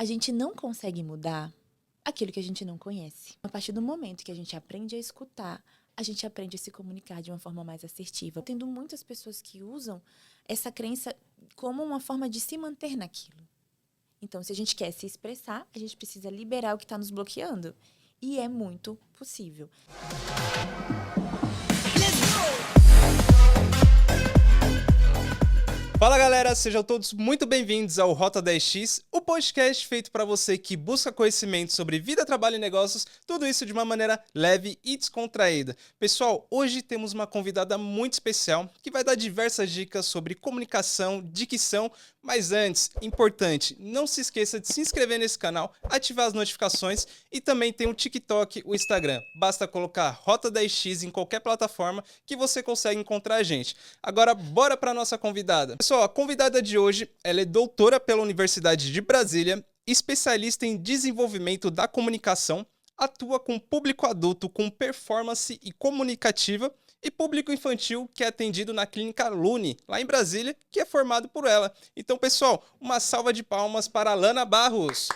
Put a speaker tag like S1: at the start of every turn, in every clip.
S1: A gente não consegue mudar aquilo que a gente não conhece. A partir do momento que a gente aprende a escutar, a gente aprende a se comunicar de uma forma mais assertiva. Tendo muitas pessoas que usam essa crença como uma forma de se manter naquilo. Então, se a gente quer se expressar, a gente precisa liberar o que está nos bloqueando. E é muito possível.
S2: Fala galera, sejam todos muito bem-vindos ao Rota 10X, o podcast feito para você que busca conhecimento sobre vida, trabalho e negócios, tudo isso de uma maneira leve e descontraída. Pessoal, hoje temos uma convidada muito especial que vai dar diversas dicas sobre comunicação, dicção, mas antes, importante, não se esqueça de se inscrever nesse canal, ativar as notificações e também tem o TikTok, o Instagram. Basta colocar Rota 10X em qualquer plataforma que você consegue encontrar a gente. Agora, bora para nossa convidada. Pessoal, a convidada de hoje, ela é doutora pela Universidade de Brasília, especialista em desenvolvimento da comunicação, atua com público adulto com performance e comunicativa e público infantil que é atendido na Clínica Lune, lá em Brasília, que é formado por ela. Então, pessoal, uma salva de palmas para a Lana Barros.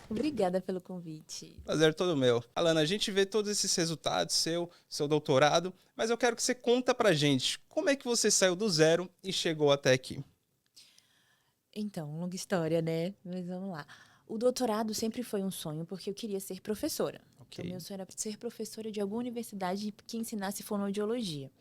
S1: Obrigada pelo convite.
S2: Prazer todo meu. Alana, a gente vê todos esses resultados, seu doutorado, mas eu quero que você conta pra gente como é que você saiu do zero e chegou até aqui.
S1: Então, longa história, né? Mas vamos lá. O doutorado sempre foi um sonho porque eu queria ser professora. Então, meu sonho era ser professora de alguma universidade que ensinasse fonoaudiologia.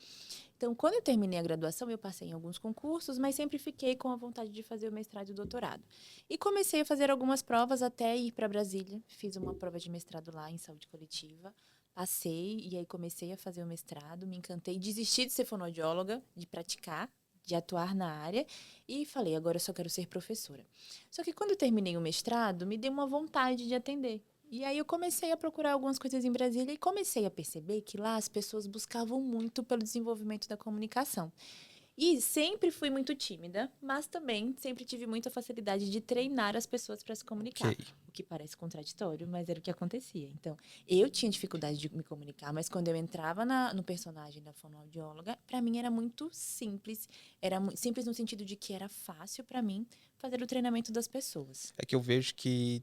S1: Então, quando eu terminei a graduação, eu passei em alguns concursos, mas sempre fiquei com a vontade de fazer o mestrado e o doutorado. E comecei a fazer algumas provas até ir para Brasília. Fiz uma prova de mestrado lá em saúde coletiva. Passei e aí comecei a fazer o mestrado, me encantei, desisti de ser fonoaudióloga, de praticar, de atuar na área e falei, agora eu só quero ser professora. Só que quando eu terminei o mestrado, me deu uma vontade de atender. E aí eu comecei a procurar algumas coisas em Brasília e comecei a perceber que lá as pessoas buscavam muito pelo desenvolvimento da comunicação. E sempre fui muito tímida, mas também sempre tive muita facilidade de treinar as pessoas para se comunicar.
S2: Ok.
S1: O que parece contraditório, mas era o que acontecia. Então, eu tinha dificuldade de me comunicar, mas quando eu entrava no personagem da fonoaudióloga, para mim era muito simples. Era simples no sentido de que era fácil para mim fazer o treinamento das pessoas.
S2: É que eu vejo que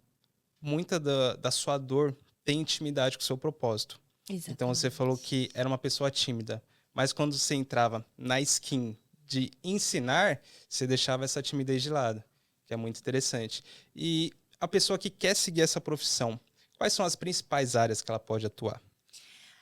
S2: muita da sua dor tem intimidade com o seu propósito. Então você falou
S1: Exatamente.
S2: que era uma pessoa tímida, mas quando você entrava na skin de ensinar, você deixava essa timidez de lado, que é muito interessante. E a pessoa que quer seguir essa profissão, quais são as principais áreas que ela pode atuar?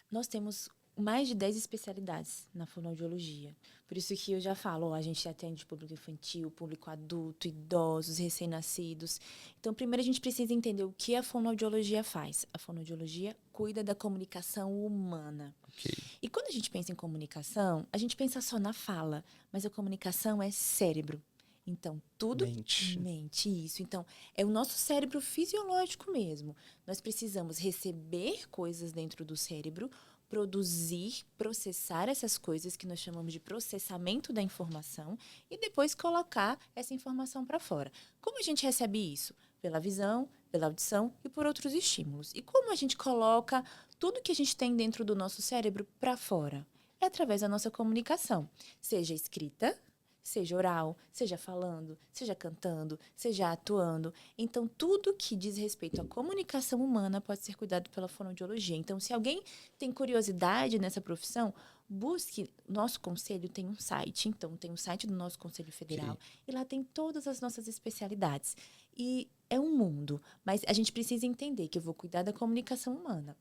S1: Nós temos mais de 10 especialidades na fonoaudiologia. Por isso que eu já falo, ó, a gente atende público infantil, público adulto, idosos, recém-nascidos. Então, primeiro a gente precisa entender o que a fonoaudiologia faz. A fonoaudiologia cuida da comunicação humana.
S2: Ok.
S1: E quando a gente pensa em comunicação, a gente pensa só na fala, mas a comunicação é cérebro. Então, tudo
S2: Mente.
S1: mente, isso. Então, é o nosso cérebro fisiológico mesmo. Nós precisamos receber coisas dentro do cérebro, produzir, processar essas coisas que nós chamamos de processamento da informação e depois colocar essa informação para fora. Como a gente recebe isso? Pela visão, pela audição e por outros estímulos. E como a gente coloca tudo que a gente tem dentro do nosso cérebro para fora? É através da nossa comunicação, seja escrita, seja oral, seja falando, seja cantando, seja atuando. Então, tudo que diz respeito à comunicação humana pode ser cuidado pela fonoaudiologia. Então, se alguém tem curiosidade nessa profissão, busque. Nosso conselho tem um site, então tem o site do nosso Conselho Federal,
S2: Ok.
S1: e lá tem todas as nossas especialidades. E é um mundo, mas a gente precisa entender que eu vou cuidar da comunicação humana.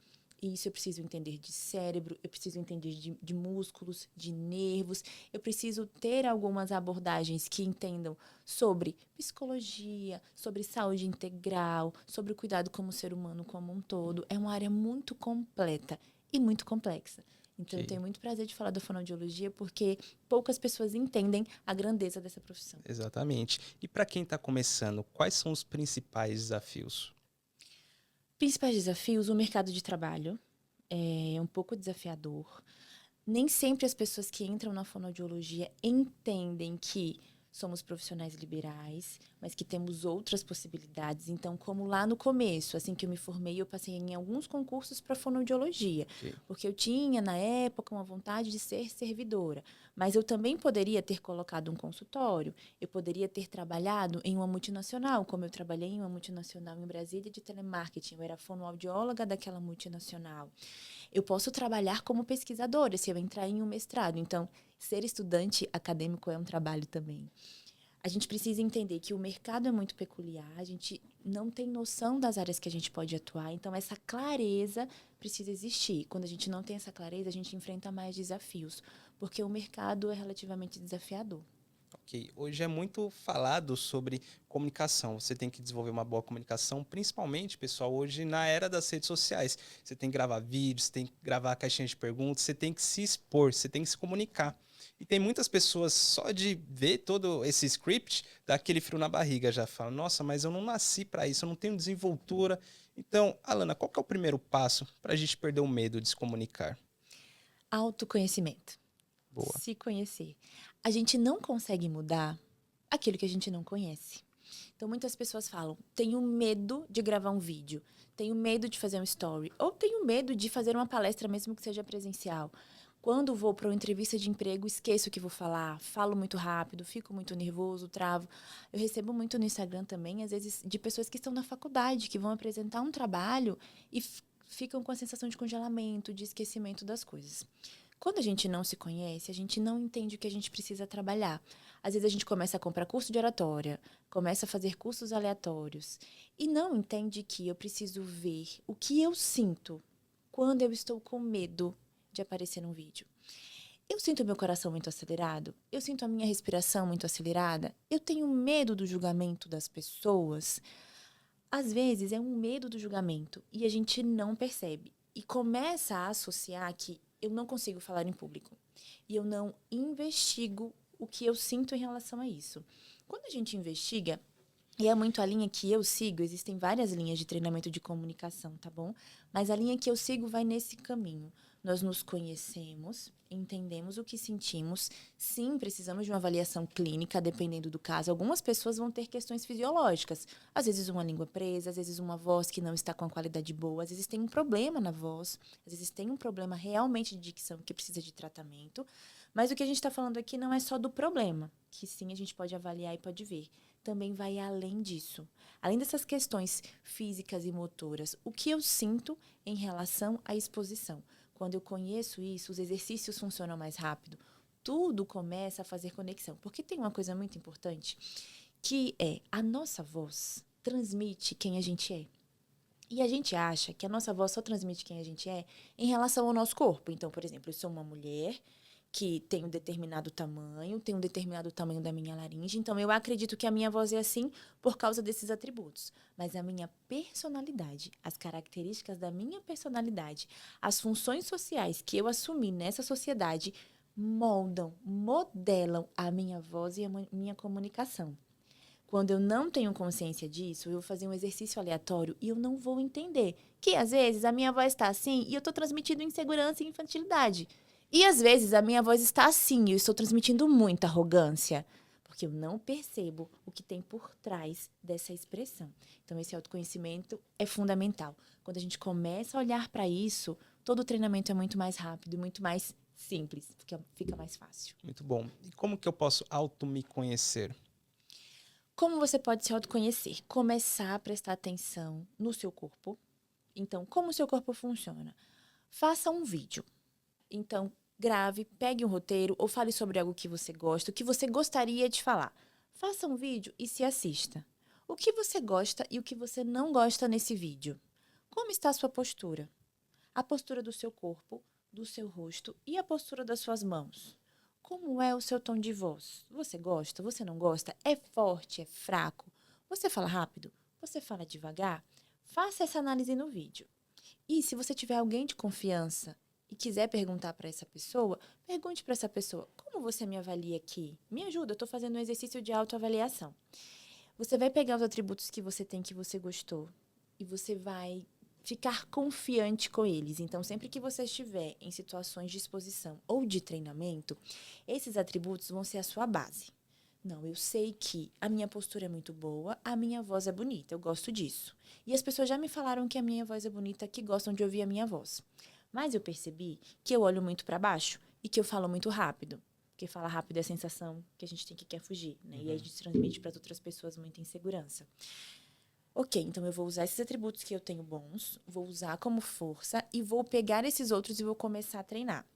S1: Isso eu preciso entender de cérebro, eu preciso entender de músculos, de nervos. Eu preciso ter algumas abordagens que entendam sobre psicologia, sobre saúde integral, sobre o cuidado como ser humano como um todo. É uma área muito completa e muito complexa. Então, eu
S2: Ok.
S1: tenho muito prazer de falar da fonoaudiologia porque poucas pessoas entendem a grandeza dessa profissão.
S2: Exatamente. E para quem está começando, quais são os principais desafios?
S1: Principais desafios, o mercado de trabalho é um pouco desafiador. Nem sempre as pessoas que entram na fonoaudiologia entendem que somos profissionais liberais, mas que temos outras possibilidades. Então, como lá no começo, assim que eu me formei, eu passei em alguns concursos para fonoaudiologia, porque eu tinha, na época, uma vontade de ser servidora. Mas eu também poderia ter colocado um consultório, eu poderia ter trabalhado em uma multinacional, como eu trabalhei em uma multinacional em Brasília de telemarketing, eu era fonoaudióloga daquela multinacional. Eu posso trabalhar como pesquisadora se eu entrar em um mestrado. Então, ser estudante acadêmico é um trabalho também. A gente precisa entender que o mercado é muito peculiar, a gente não tem noção das áreas que a gente pode atuar, então essa clareza precisa existir. Quando a gente não tem essa clareza, a gente enfrenta mais desafios, porque o mercado é relativamente desafiador.
S2: Ok, hoje é muito falado sobre comunicação. Você tem que desenvolver uma boa comunicação, principalmente, pessoal, hoje na era das redes sociais. Você tem que gravar vídeos, você tem que gravar caixinhas de perguntas, você tem que se expor, você tem que se comunicar. E tem muitas pessoas, só de ver todo esse script, dá aquele frio na barriga, já fala, nossa, mas eu não nasci para isso, eu não tenho desenvoltura. Então, Alana, qual que é o primeiro passo para a gente perder o medo de se comunicar?
S1: Autoconhecimento.
S2: Boa.
S1: Se conhecer. A gente não consegue mudar aquilo que a gente não conhece. Então, muitas pessoas falam, tenho medo de gravar um vídeo, tenho medo de fazer um story, ou tenho medo de fazer uma palestra, mesmo que seja presencial. Quando vou para uma entrevista de emprego, esqueço o que vou falar, falo muito rápido, fico muito nervoso, travo. Eu recebo muito no Instagram também, às vezes, de pessoas que estão na faculdade, que vão apresentar um trabalho e ficam com a sensação de congelamento, de esquecimento das coisas. Quando a gente não se conhece, a gente não entende o que a gente precisa trabalhar. Às vezes a gente começa a comprar curso de oratória, começa a fazer cursos aleatórios e não entende que eu preciso ver o que eu sinto quando eu estou com medo de aparecer num vídeo. Eu sinto meu coração muito acelerado, eu sinto a minha respiração muito acelerada, eu tenho medo do julgamento das pessoas. Às vezes é um medo do julgamento e a gente não percebe e começa a associar que eu não consigo falar em público e eu não investigo o que eu sinto em relação a isso. Quando a gente investiga, e é muito a linha que eu sigo, existem várias linhas de treinamento de comunicação, tá bom? Mas a linha que eu sigo vai nesse caminho. Nós nos conhecemos, entendemos o que sentimos. Sim, precisamos de uma avaliação clínica, dependendo do caso. Algumas pessoas vão ter questões fisiológicas. Às vezes uma língua presa, às vezes uma voz que não está com a qualidade boa, às vezes tem um problema na voz, às vezes tem um problema realmente de dicção que precisa de tratamento. Mas o que a gente está falando aqui não é só do problema, que sim, a gente pode avaliar e pode ver. Também vai além disso. Além dessas questões físicas e motoras, o que eu sinto em relação à exposição? Quando eu conheço isso, os exercícios funcionam mais rápido. Tudo começa a fazer conexão. Porque tem uma coisa muito importante, que é a nossa voz transmite quem a gente é. E a gente acha que a nossa voz só transmite quem a gente é em relação ao nosso corpo. Então, por exemplo, eu sou uma mulher que tem um determinado tamanho da minha laringe, então eu acredito que a minha voz é assim por causa desses atributos. Mas a minha personalidade, as características da minha personalidade, as funções sociais que eu assumi nessa sociedade modelam a minha voz e a minha comunicação. Quando eu não tenho consciência disso, eu vou fazer um exercício aleatório e eu não vou entender que, às vezes, a minha voz está assim e eu estou transmitindo insegurança e infantilidade. E, às vezes, a minha voz está assim e eu estou transmitindo muita arrogância, porque eu não percebo o que tem por trás dessa expressão. Então, esse autoconhecimento é fundamental. Quando a gente começa a olhar para isso, todo o treinamento é muito mais rápido, muito mais simples, fica mais fácil.
S2: Muito bom. E como que eu posso me conhecer?
S1: Como você pode se autoconhecer? Começar a prestar atenção no seu corpo. Então, como o seu corpo funciona? Faça um vídeo. Então, grave, pegue um roteiro ou fale sobre algo que você gosta, o que você gostaria de falar. Faça um vídeo e se assista. O que você gosta e o que você não gosta nesse vídeo? Como está a sua postura? A postura do seu corpo, do seu rosto e a postura das suas mãos. Como é o seu tom de voz? Você gosta? Você não gosta? É forte? É fraco? Você fala rápido? Você fala devagar? Faça essa análise no vídeo. E se você tiver alguém de confiança e quiser perguntar para essa pessoa, pergunte para essa pessoa, como você me avalia aqui? Me ajuda, eu estou fazendo um exercício de autoavaliação. Você vai pegar os atributos que você tem que você gostou e você vai ficar confiante com eles. Então, sempre que você estiver em situações de exposição ou de treinamento, esses atributos vão ser a sua base. Não, eu sei que a minha postura é muito boa, a minha voz é bonita, eu gosto disso. E as pessoas já me falaram que a minha voz é bonita, que gostam de ouvir a minha voz. Mas eu percebi que eu olho muito para baixo e que eu falo muito rápido. Porque falar rápido é a sensação que a gente tem que quer fugir, né? E aí a gente transmite para as outras pessoas muita insegurança. Ok, então eu vou usar esses atributos que eu tenho bons, vou usar como força e vou pegar esses outros e vou começar a treinar.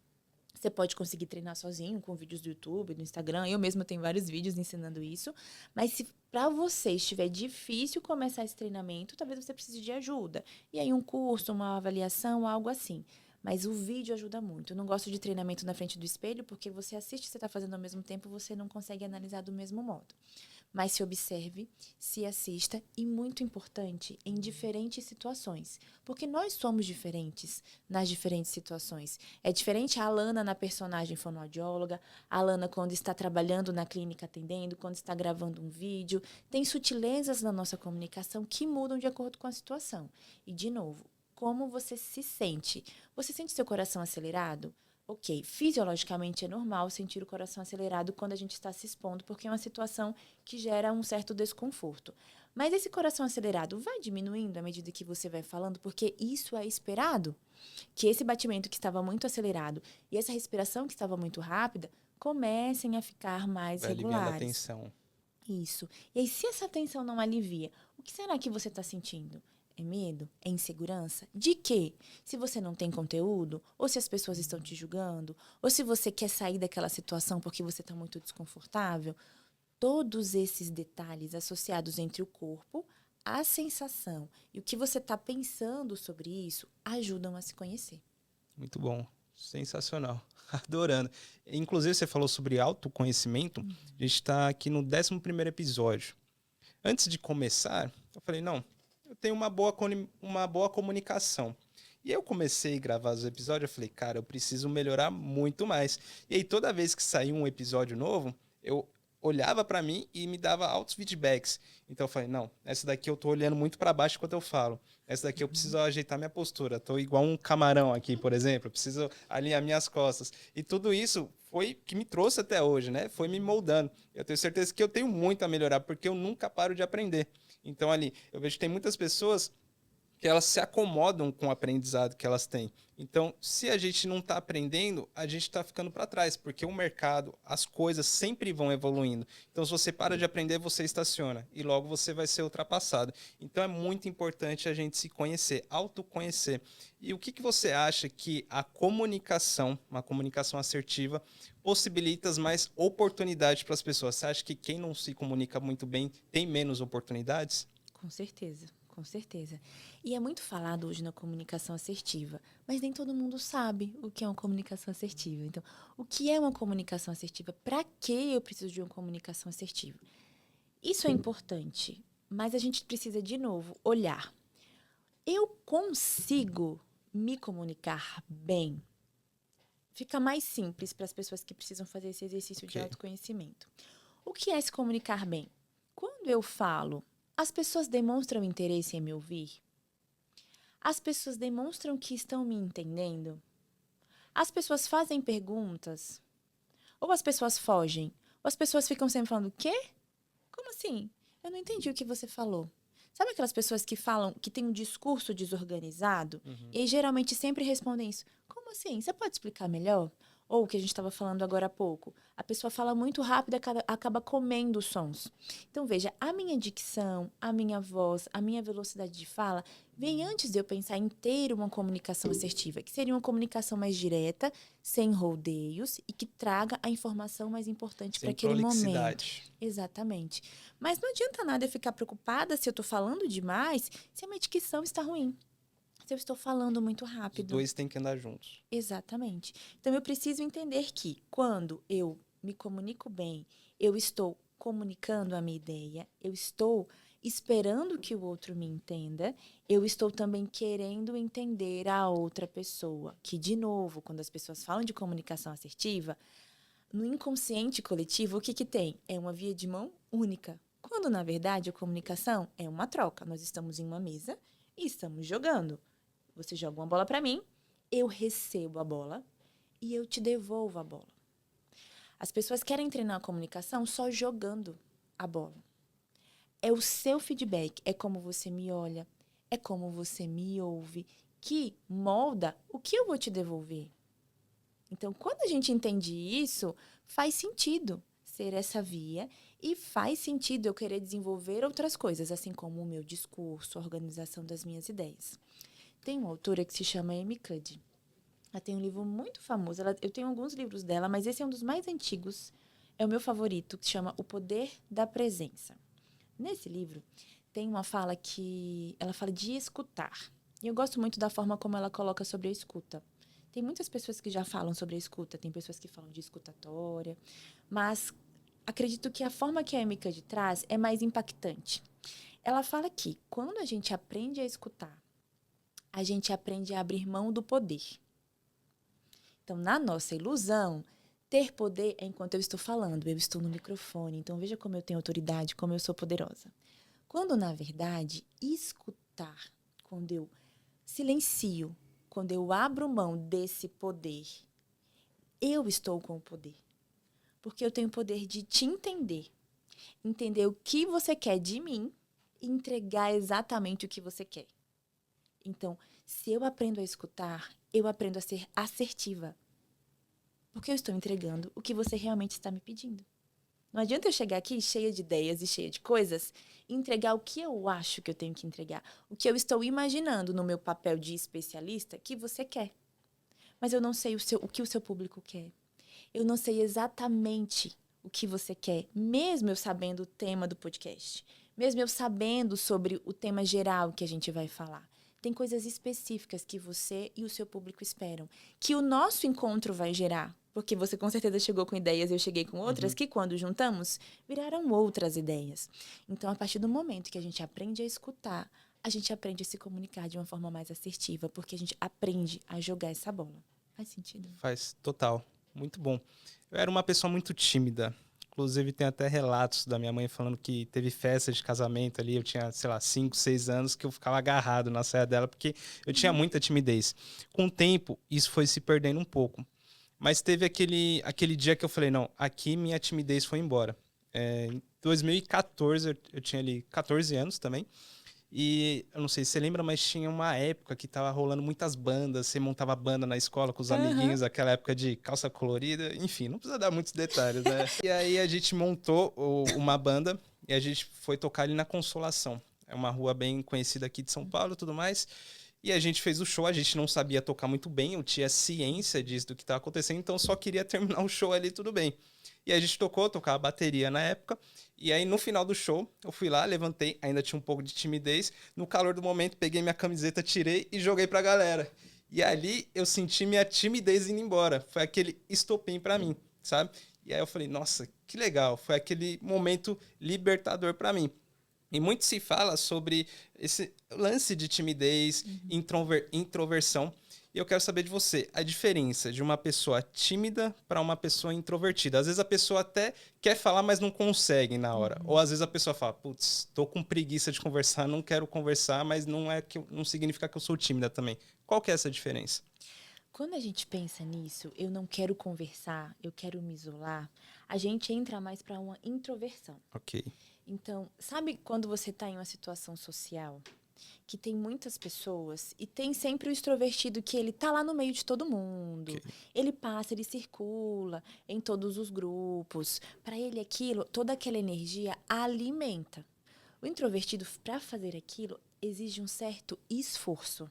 S1: Você pode conseguir treinar sozinho com vídeos do YouTube, do Instagram. Eu mesma tenho vários vídeos ensinando isso. Mas se para você estiver difícil começar esse treinamento, talvez você precise de ajuda. E aí um curso, uma avaliação, algo assim. Mas o vídeo ajuda muito. Eu não gosto de treinamento na frente do espelho, porque você assiste o que você está fazendo ao mesmo tempo, você não consegue analisar do mesmo modo. Mas se observe, se assista e, muito importante, em diferentes situações. Porque nós somos diferentes nas diferentes situações. É diferente a Alana na personagem fonoaudióloga, a Alana quando está trabalhando na clínica atendendo, quando está gravando um vídeo. Tem sutilezas na nossa comunicação que mudam de acordo com a situação. E, de novo, como você se sente? Você sente seu coração acelerado? Ok, fisiologicamente é normal sentir o coração acelerado quando a gente está se expondo, porque é uma situação que gera um certo desconforto. Mas esse coração acelerado vai diminuindo à medida que você vai falando, porque isso é esperado. Que esse batimento que estava muito acelerado e essa respiração que estava muito rápida comecem a ficar mais
S2: Vai aliviando a
S1: regulares.
S2: tensão.
S1: Isso. E aí, se essa tensão não alivia, o que será que você está sentindo? É medo? É insegurança? De quê? Se você não tem conteúdo? Ou se as pessoas estão te julgando? Ou se você quer sair daquela situação porque você está muito desconfortável? Todos esses detalhes associados entre o corpo, a sensação e o que você está pensando sobre isso ajudam a se conhecer.
S2: Muito bom. Sensacional. Adorando. Inclusive, você falou sobre autoconhecimento. A gente está aqui no 11º episódio. Antes de começar, eu falei, não, eu tenho uma boa comunicação. E aí eu comecei a gravar os episódios, eu falei, cara, eu preciso melhorar muito mais. E aí toda vez que saía um episódio novo, eu olhava para mim e me dava altos feedbacks. Então eu falei, não, essa daqui eu tô olhando muito para baixo enquanto eu falo. Essa daqui eu preciso ajeitar minha postura. Tô igual um camarão aqui, por exemplo. Eu preciso alinhar minhas costas. E tudo isso foi que me trouxe até hoje, né? Foi me moldando. Eu tenho certeza que eu tenho muito a melhorar, porque eu nunca paro de aprender. Então ali, eu vejo que tem muitas pessoas que elas se acomodam com o aprendizado que elas têm. Então, se a gente não está aprendendo, a gente está ficando para trás, porque o mercado, as coisas sempre vão evoluindo. Então, se você para de aprender, você estaciona e logo você vai ser ultrapassado. Então, é muito importante a gente se conhecer, autoconhecer. E o que você acha que a comunicação, uma comunicação assertiva, possibilita mais oportunidades para as pessoas? Você acha que quem não se comunica muito bem tem menos oportunidades?
S1: Com certeza. Com certeza. E é muito falado hoje na comunicação assertiva, mas nem todo mundo sabe o que é uma comunicação assertiva. Então, o que é uma comunicação assertiva? Para que eu preciso de uma comunicação assertiva? Isso é importante, mas a gente precisa, de novo, olhar. Eu consigo me comunicar bem? Fica mais simples para as pessoas que precisam fazer esse exercício de autoconhecimento. O que é se comunicar bem? Quando eu falo, as pessoas demonstram interesse em me ouvir? As pessoas demonstram que estão me entendendo? As pessoas fazem perguntas? Ou as pessoas fogem? Ou as pessoas ficam sempre falando, o quê? Como assim? Eu não entendi o que você falou. Sabe aquelas pessoas que falam, que têm um discurso desorganizado? E aí, geralmente sempre respondem isso. Como assim? Você pode explicar melhor? Ou o que a gente estava falando agora há pouco. A pessoa fala muito rápido e acaba comendo os sons. Então, veja, a minha dicção, a minha voz, a minha velocidade de fala vem antes de eu pensar em ter uma comunicação assertiva, que seria uma comunicação mais direta, sem rodeios e que traga a informação mais importante para aquele momento. Exatamente. Mas não adianta nada eu ficar preocupada se eu estou falando demais, se a minha dicção está ruim. Se eu estou falando muito rápido.
S2: Os dois têm que andar juntos.
S1: Exatamente. Então, eu preciso entender que, quando eu me comunico bem, eu estou comunicando a minha ideia, eu estou esperando que o outro me entenda, eu estou também querendo entender a outra pessoa. Que, de novo, quando as pessoas falam de comunicação assertiva, no inconsciente coletivo, o que tem? É uma via de mão única. Quando, na verdade, a comunicação é uma troca. Nós estamos em uma mesa e estamos jogando. Você joga uma bola para mim, eu recebo a bola e eu te devolvo a bola. As pessoas querem treinar a comunicação só jogando a bola. É o seu feedback, é como você me olha, é como você me ouve, que molda o que eu vou te devolver. Então, quando a gente entende isso, faz sentido ser essa via e faz sentido eu querer desenvolver outras coisas, assim como o meu discurso, a organização das minhas ideias. Tem uma autora que se chama Amy Cuddy. Ela tem um livro muito famoso. Eu tenho alguns livros dela, mas esse é um dos mais antigos. É o meu favorito, que se chama O Poder da Presença. Nesse livro, tem uma fala que ela fala de escutar. E eu gosto muito da forma como ela coloca sobre a escuta. Tem muitas pessoas que já falam sobre a escuta, tem pessoas que falam de escutatória, mas acredito que a forma que a Amy Cuddy traz é mais impactante. Ela fala que quando a gente aprende a escutar, a gente aprende a abrir mão do poder. Então, na nossa ilusão, ter poder é enquanto eu estou falando, eu estou no microfone. Então, veja como eu tenho autoridade, como eu sou poderosa. Quando, na verdade, escutar, quando eu silencio, quando eu abro mão desse poder, eu estou com o poder. Porque eu tenho o poder de te entender. Entender o que você quer de mim e entregar exatamente o que você quer. Então, se eu aprendo a escutar, eu aprendo a ser assertiva. Porque eu estou entregando o que você realmente está me pedindo. Não adianta eu chegar aqui cheia de ideias e cheia de coisas e entregar o que eu acho que eu tenho que entregar. O que eu estou imaginando no meu papel de especialista que você quer. Mas eu não sei o que o seu público quer. Eu não sei exatamente o que você quer, mesmo eu sabendo o tema do podcast. Mesmo eu sabendo sobre o tema geral que a gente vai falar. Tem coisas específicas que você e o seu público esperam, que o nosso encontro vai gerar. Porque você com certeza chegou com ideias e eu cheguei com outras, que quando juntamos, viraram outras ideias. Então, a partir do momento que a gente aprende a escutar, a gente aprende a se comunicar de uma forma mais assertiva, porque a gente aprende a jogar essa bola. Faz sentido?
S2: Faz total. Muito bom. Eu era uma pessoa muito tímida. Inclusive, tem até relatos da minha mãe falando que teve festa de casamento ali. Eu tinha, sei lá, 5, 6 anos, que eu ficava agarrado na saia dela, porque eu tinha muita timidez. Com o tempo, isso foi se perdendo um pouco. Mas teve aquele dia que eu falei, não, aqui minha timidez foi embora. Em 2014, eu tinha ali 14 anos também. E eu não sei se você lembra, mas tinha uma época que tava rolando muitas bandas. Você montava banda na escola com os amiguinhos, aquela época de calça colorida. Enfim, não precisa dar muitos detalhes, né? E aí a gente montou uma banda e a gente foi tocar ali na Consolação. É uma rua bem conhecida aqui de São Paulo e tudo mais. E a gente fez o show, a gente não sabia tocar muito bem, eu tinha ciência disso, do que estava acontecendo, então só queria terminar o show ali, tudo bem. E a gente tocava bateria na época, e aí no final do show, eu fui lá, levantei, ainda tinha um pouco de timidez, no calor do momento, peguei minha camiseta, tirei e joguei pra galera. E ali eu senti minha timidez indo embora, foi aquele estopim pra mim, sabe? E aí eu falei, nossa, que legal, foi aquele momento libertador pra mim. E muito se fala sobre esse lance de timidez, introversão. E eu quero saber de você, a diferença de uma pessoa tímida para uma pessoa introvertida. Às vezes a pessoa até quer falar, mas não consegue na hora. Ou às vezes a pessoa fala, putz, tô com preguiça de conversar, não quero conversar, mas não significa que eu sou tímida também. Qual que é essa diferença?
S1: Quando a gente pensa nisso, eu não quero conversar, eu quero me isolar, a gente entra mais para uma introversão.
S2: Ok.
S1: Então, sabe quando você está em uma situação social que tem muitas pessoas e tem sempre o extrovertido que ele tá lá no meio de todo mundo.
S2: Ok.
S1: Ele passa, ele circula em todos os grupos. Para ele aquilo, toda aquela energia alimenta. O introvertido, para fazer aquilo, exige um certo esforço.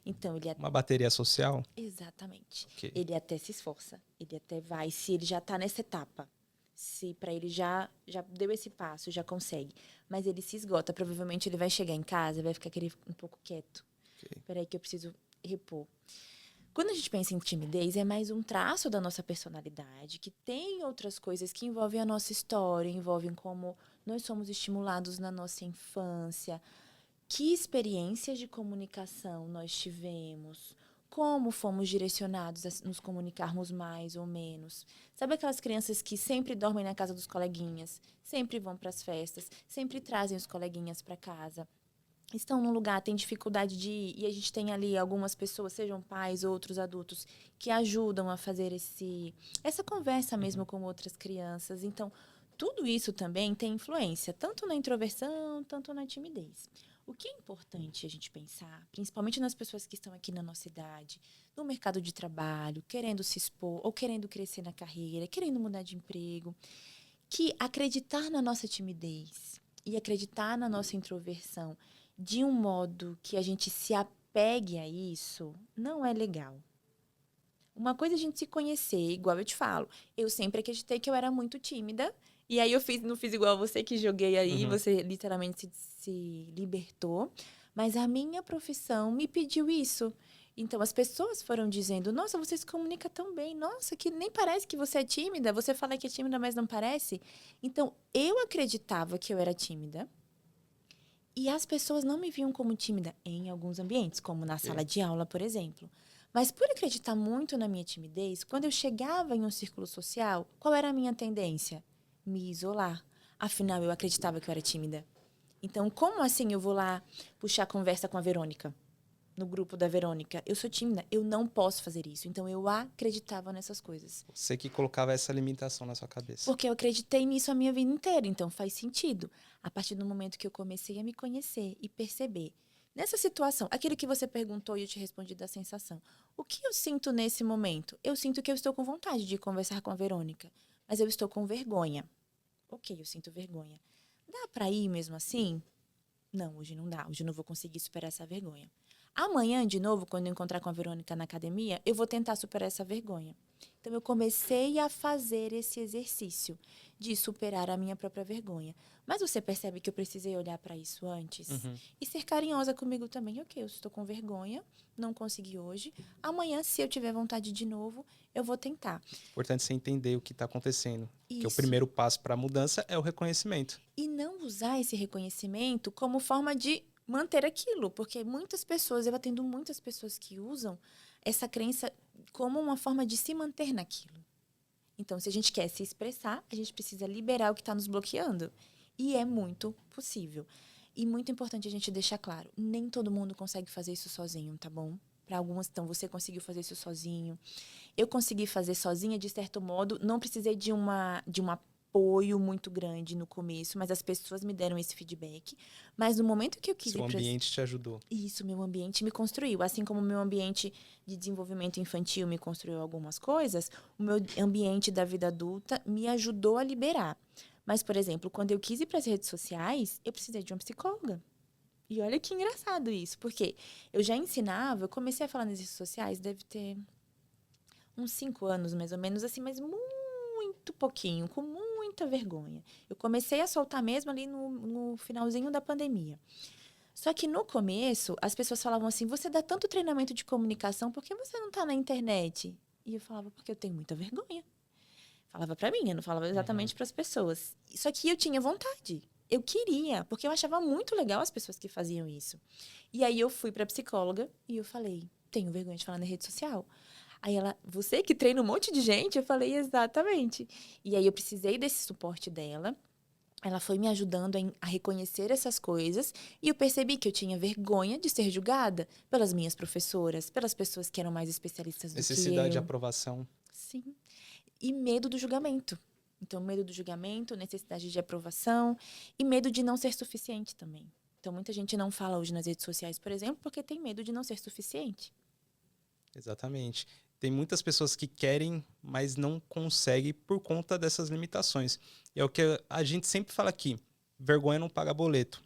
S1: Então, ele
S2: Uma bateria social?
S1: exatamente.
S2: Ok.
S1: Ele até se esforça, ele até vai, se ele já está nessa etapa. Se para ele já deu esse passo, já consegue. Mas ele se esgota. Provavelmente ele vai chegar em casa, vai ficar aquele um pouco quieto.
S2: Ok.
S1: Peraí que eu preciso repor. Quando a gente pensa em timidez, é mais um traço da nossa personalidade, que tem outras coisas que envolvem a nossa história, envolvem como nós somos estimulados na nossa infância, que experiências de comunicação nós tivemos, como fomos direcionados a nos comunicarmos mais ou menos. Sabe aquelas crianças que sempre dormem na casa dos coleguinhas, sempre vão para as festas, sempre trazem os coleguinhas para casa? estão num lugar, têm dificuldade de ir, e a gente tem ali algumas pessoas, sejam pais, outros adultos, que ajudam a fazer essa conversa mesmo com outras crianças. Então, tudo isso também tem influência, tanto na introversão, tanto na timidez. O que é importante a gente pensar, principalmente nas pessoas que estão aqui na nossa idade, no mercado de trabalho, querendo se expor, ou querendo crescer na carreira, querendo mudar de emprego, que acreditar na nossa timidez e acreditar na nossa introversão de um modo que a gente se apegue a isso, não é legal. Uma coisa é a gente se conhecer, igual eu te falo. Eu sempre acreditei que eu era muito tímida. E aí não fiz igual você que joguei aí, você literalmente se libertou. Mas a minha profissão me pediu isso. Então, as pessoas foram dizendo, nossa, você se comunica tão bem. Nossa, que nem parece que você é tímida. Você fala que é tímida, mas não parece. Então, eu acreditava que eu era tímida. E as pessoas não me viam como tímida em alguns ambientes, como na sala de aula, por exemplo. Mas por acreditar muito na minha timidez, quando eu chegava em um círculo social, qual era a minha tendência? Me isolar. Afinal, eu acreditava que eu era tímida. Então, como assim eu vou lá puxar conversa com a Verônica? No grupo da Verônica. Eu sou tímida, eu não posso fazer isso. Então, eu acreditava nessas coisas.
S2: Você que colocava essa limitação na sua cabeça.
S1: Porque eu acreditei nisso a minha vida inteira, então faz sentido. A partir do momento que eu comecei a me conhecer e perceber. Nessa situação, aquilo que você perguntou e eu te respondi da sensação. O que eu sinto nesse momento? Eu sinto que eu estou com vontade de conversar com a Verônica, mas eu estou com vergonha. Ok, eu sinto vergonha. Dá pra ir mesmo assim? Não, hoje não dá. Hoje eu não vou conseguir superar essa vergonha. Amanhã, de novo, quando eu encontrar com a Verônica na academia, eu vou tentar superar essa vergonha. Então, eu comecei a fazer esse exercício de superar a minha própria vergonha. Mas você percebe que eu precisei olhar para isso antes? E ser carinhosa comigo também. Ok, eu estou com vergonha, não consegui hoje. Amanhã, se eu tiver vontade de novo, eu vou tentar.
S2: Importante você entender o que está acontecendo.
S1: Isso.
S2: Porque o primeiro passo para a mudança é o reconhecimento.
S1: E não usar esse reconhecimento como forma de manter aquilo. Porque muitas pessoas, eu atendo muitas pessoas que usam essa crença como uma forma de se manter naquilo. Então, se a gente quer se expressar, a gente precisa liberar o que está nos bloqueando. E é muito possível. E muito importante a gente deixar claro, nem todo mundo consegue fazer isso sozinho, tá bom? Para algumas, então, você conseguiu fazer isso sozinho. Eu consegui fazer sozinha, de certo modo. Não precisei de um apoio muito grande no começo, mas as pessoas me deram esse feedback. Mas no momento que eu quis
S2: Seu ambiente te ajudou.
S1: Isso, meu ambiente me construiu. Assim como o meu ambiente de desenvolvimento infantil me construiu algumas coisas, o meu ambiente da vida adulta me ajudou a liberar. Mas, por exemplo, quando eu quis ir para as redes sociais, eu precisei de uma psicóloga. E olha que engraçado isso, porque eu já ensinava, eu comecei a falar nas redes sociais, deve ter uns 5 anos, mais ou menos, assim, mas muito pouquinho, com muita vergonha. Eu comecei a soltar mesmo ali no finalzinho da pandemia. Só que no começo, as pessoas falavam assim, você dá tanto treinamento de comunicação, por que você não está na internet? E eu falava, porque eu tenho muita vergonha. Falava para mim, eu não falava exatamente para as pessoas. Só que eu tinha vontade. Eu queria, porque eu achava muito legal as pessoas que faziam isso. E aí eu fui para psicóloga e eu falei, tenho vergonha de falar na rede social. Aí ela, você que treina um monte de gente? Eu falei, exatamente. E aí eu precisei desse suporte dela. Ela foi me ajudando a reconhecer essas coisas e eu percebi que eu tinha vergonha de ser julgada pelas minhas professoras, pelas pessoas que eram mais especialistas do que eu.
S2: Necessidade de aprovação.
S1: Sim. E medo do julgamento. Então, medo do julgamento, necessidade de aprovação e medo de não ser suficiente também. Então, muita gente não fala hoje nas redes sociais, por exemplo, porque tem medo de não ser suficiente.
S2: Exatamente. Tem muitas pessoas que querem, mas não conseguem por conta dessas limitações. E é o que a gente sempre fala aqui, vergonha não paga boleto.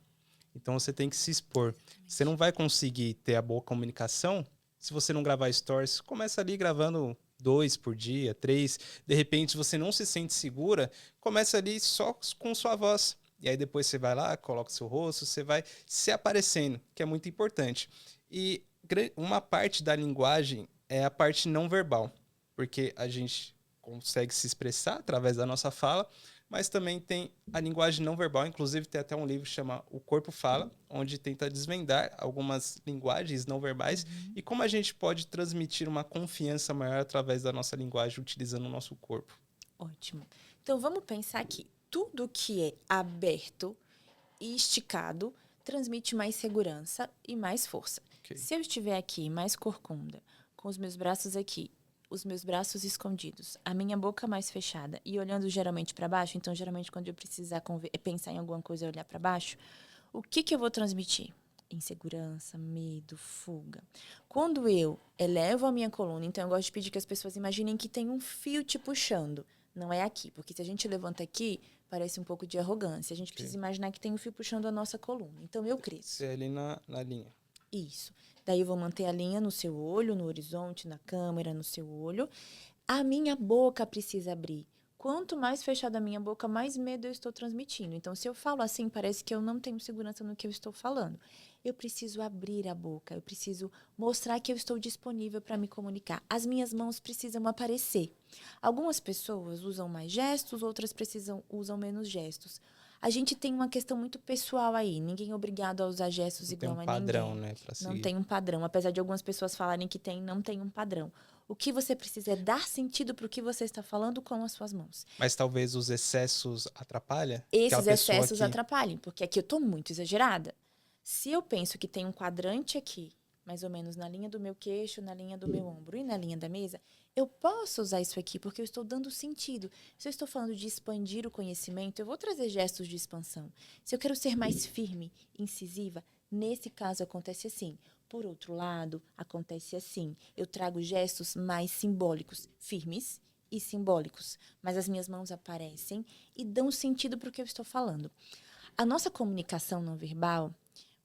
S2: Então você tem que se expor. Você não vai conseguir ter a boa comunicação se você não gravar stories. Começa ali gravando 2 por dia, 3. De repente você não se sente segura, começa ali só com sua voz. E aí depois você vai lá, coloca seu rosto, você vai se aparecendo, que é muito importante. E uma parte da linguagem é a parte não verbal, porque a gente consegue se expressar através da nossa fala, mas também tem a linguagem não verbal, inclusive tem até um livro que chama O Corpo Fala, onde tenta desvendar algumas linguagens não verbais e como a gente pode transmitir uma confiança maior através da nossa linguagem utilizando o nosso corpo.
S1: Ótimo. Então, vamos pensar que tudo que é aberto e esticado transmite mais segurança e mais força.
S2: Okay.
S1: Se eu estiver aqui mais corcunda, com os meus braços aqui, os meus braços escondidos, a minha boca mais fechada e olhando geralmente para baixo, então geralmente quando eu precisar pensar em alguma coisa e olhar para baixo, o que eu vou transmitir? Insegurança, medo, fuga. Quando eu elevo a minha coluna, então eu gosto de pedir que as pessoas imaginem que tem um fio te puxando. Não é aqui, porque se a gente levanta aqui, parece um pouco de arrogância. A gente precisa imaginar que tem um fio puxando a nossa coluna. Então eu cresço.
S2: Você é ali na linha.
S1: Isso. Daí eu vou manter a linha no seu olho, no horizonte, na câmera, no seu olho. A minha boca precisa abrir. Quanto mais fechada a minha boca, mais medo eu estou transmitindo. Então, se eu falo assim, parece que eu não tenho segurança no que eu estou falando. Eu preciso abrir a boca, eu preciso mostrar que eu estou disponível para me comunicar. As minhas mãos precisam aparecer. Algumas pessoas usam mais gestos, outras usam menos gestos. A gente tem uma questão muito pessoal aí. Ninguém é obrigado a usar gestos igual a ninguém.
S2: Não tem um padrão, né, pra seguir.
S1: Não tem um padrão. Apesar de algumas pessoas falarem que tem, não tem um padrão. O que você precisa é dar sentido para o que você está falando com as suas mãos.
S2: Mas talvez os excessos atrapalhem?
S1: Esses excessos atrapalhem, porque aqui eu estou muito exagerada. Se eu penso que tem um quadrante aqui, mais ou menos na linha do meu queixo, na linha do meu ombro e na linha da mesa, eu posso usar isso aqui porque eu estou dando sentido. Se eu estou falando de expandir o conhecimento, eu vou trazer gestos de expansão. Se eu quero ser mais firme, incisiva, nesse caso acontece assim. Por outro lado, acontece assim. Eu trago gestos mais simbólicos, firmes e simbólicos, mas as minhas mãos aparecem e dão sentido para o que eu estou falando. A nossa comunicação não verbal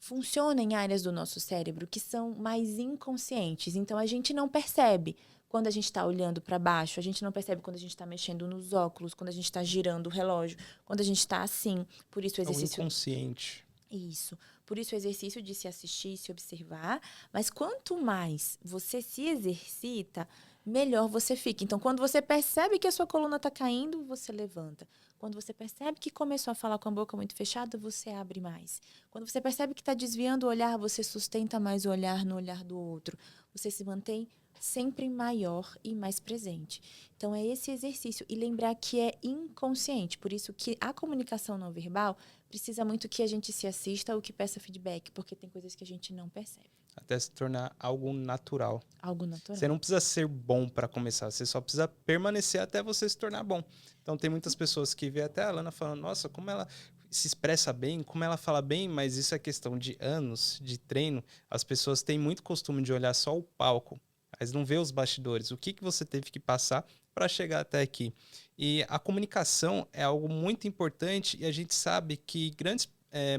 S1: funciona em áreas do nosso cérebro que são mais inconscientes, então a gente não percebe quando a gente está olhando para baixo, a gente não percebe quando a gente está mexendo nos óculos, quando a gente está girando o relógio, quando a gente está assim. Por isso o exercício...
S2: É o inconsciente.
S1: Isso. Por isso o exercício de se assistir e se observar. Mas quanto mais você se exercita, melhor você fica. Então, quando você percebe que a sua coluna está caindo, você levanta. Quando você percebe que começou a falar com a boca muito fechada, você abre mais. Quando você percebe que está desviando o olhar, você sustenta mais o olhar no olhar do outro. Você se mantém sempre maior e mais presente. Então, é esse exercício. E lembrar que é inconsciente. Por isso que a comunicação não verbal precisa muito que a gente se assista ou que peça feedback, porque tem coisas que a gente não percebe.
S2: Até se tornar algo natural.
S1: Algo natural.
S2: Você não precisa ser bom para começar, você só precisa permanecer até você se tornar bom. Então, tem muitas pessoas que vê até a Alana falando, nossa, como ela se expressa bem, como ela fala bem, mas isso é questão de anos de treino. As pessoas têm muito costume de olhar só o palco, mas não vê os bastidores. O que você teve que passar para chegar até aqui? E a comunicação é algo muito importante e a gente sabe que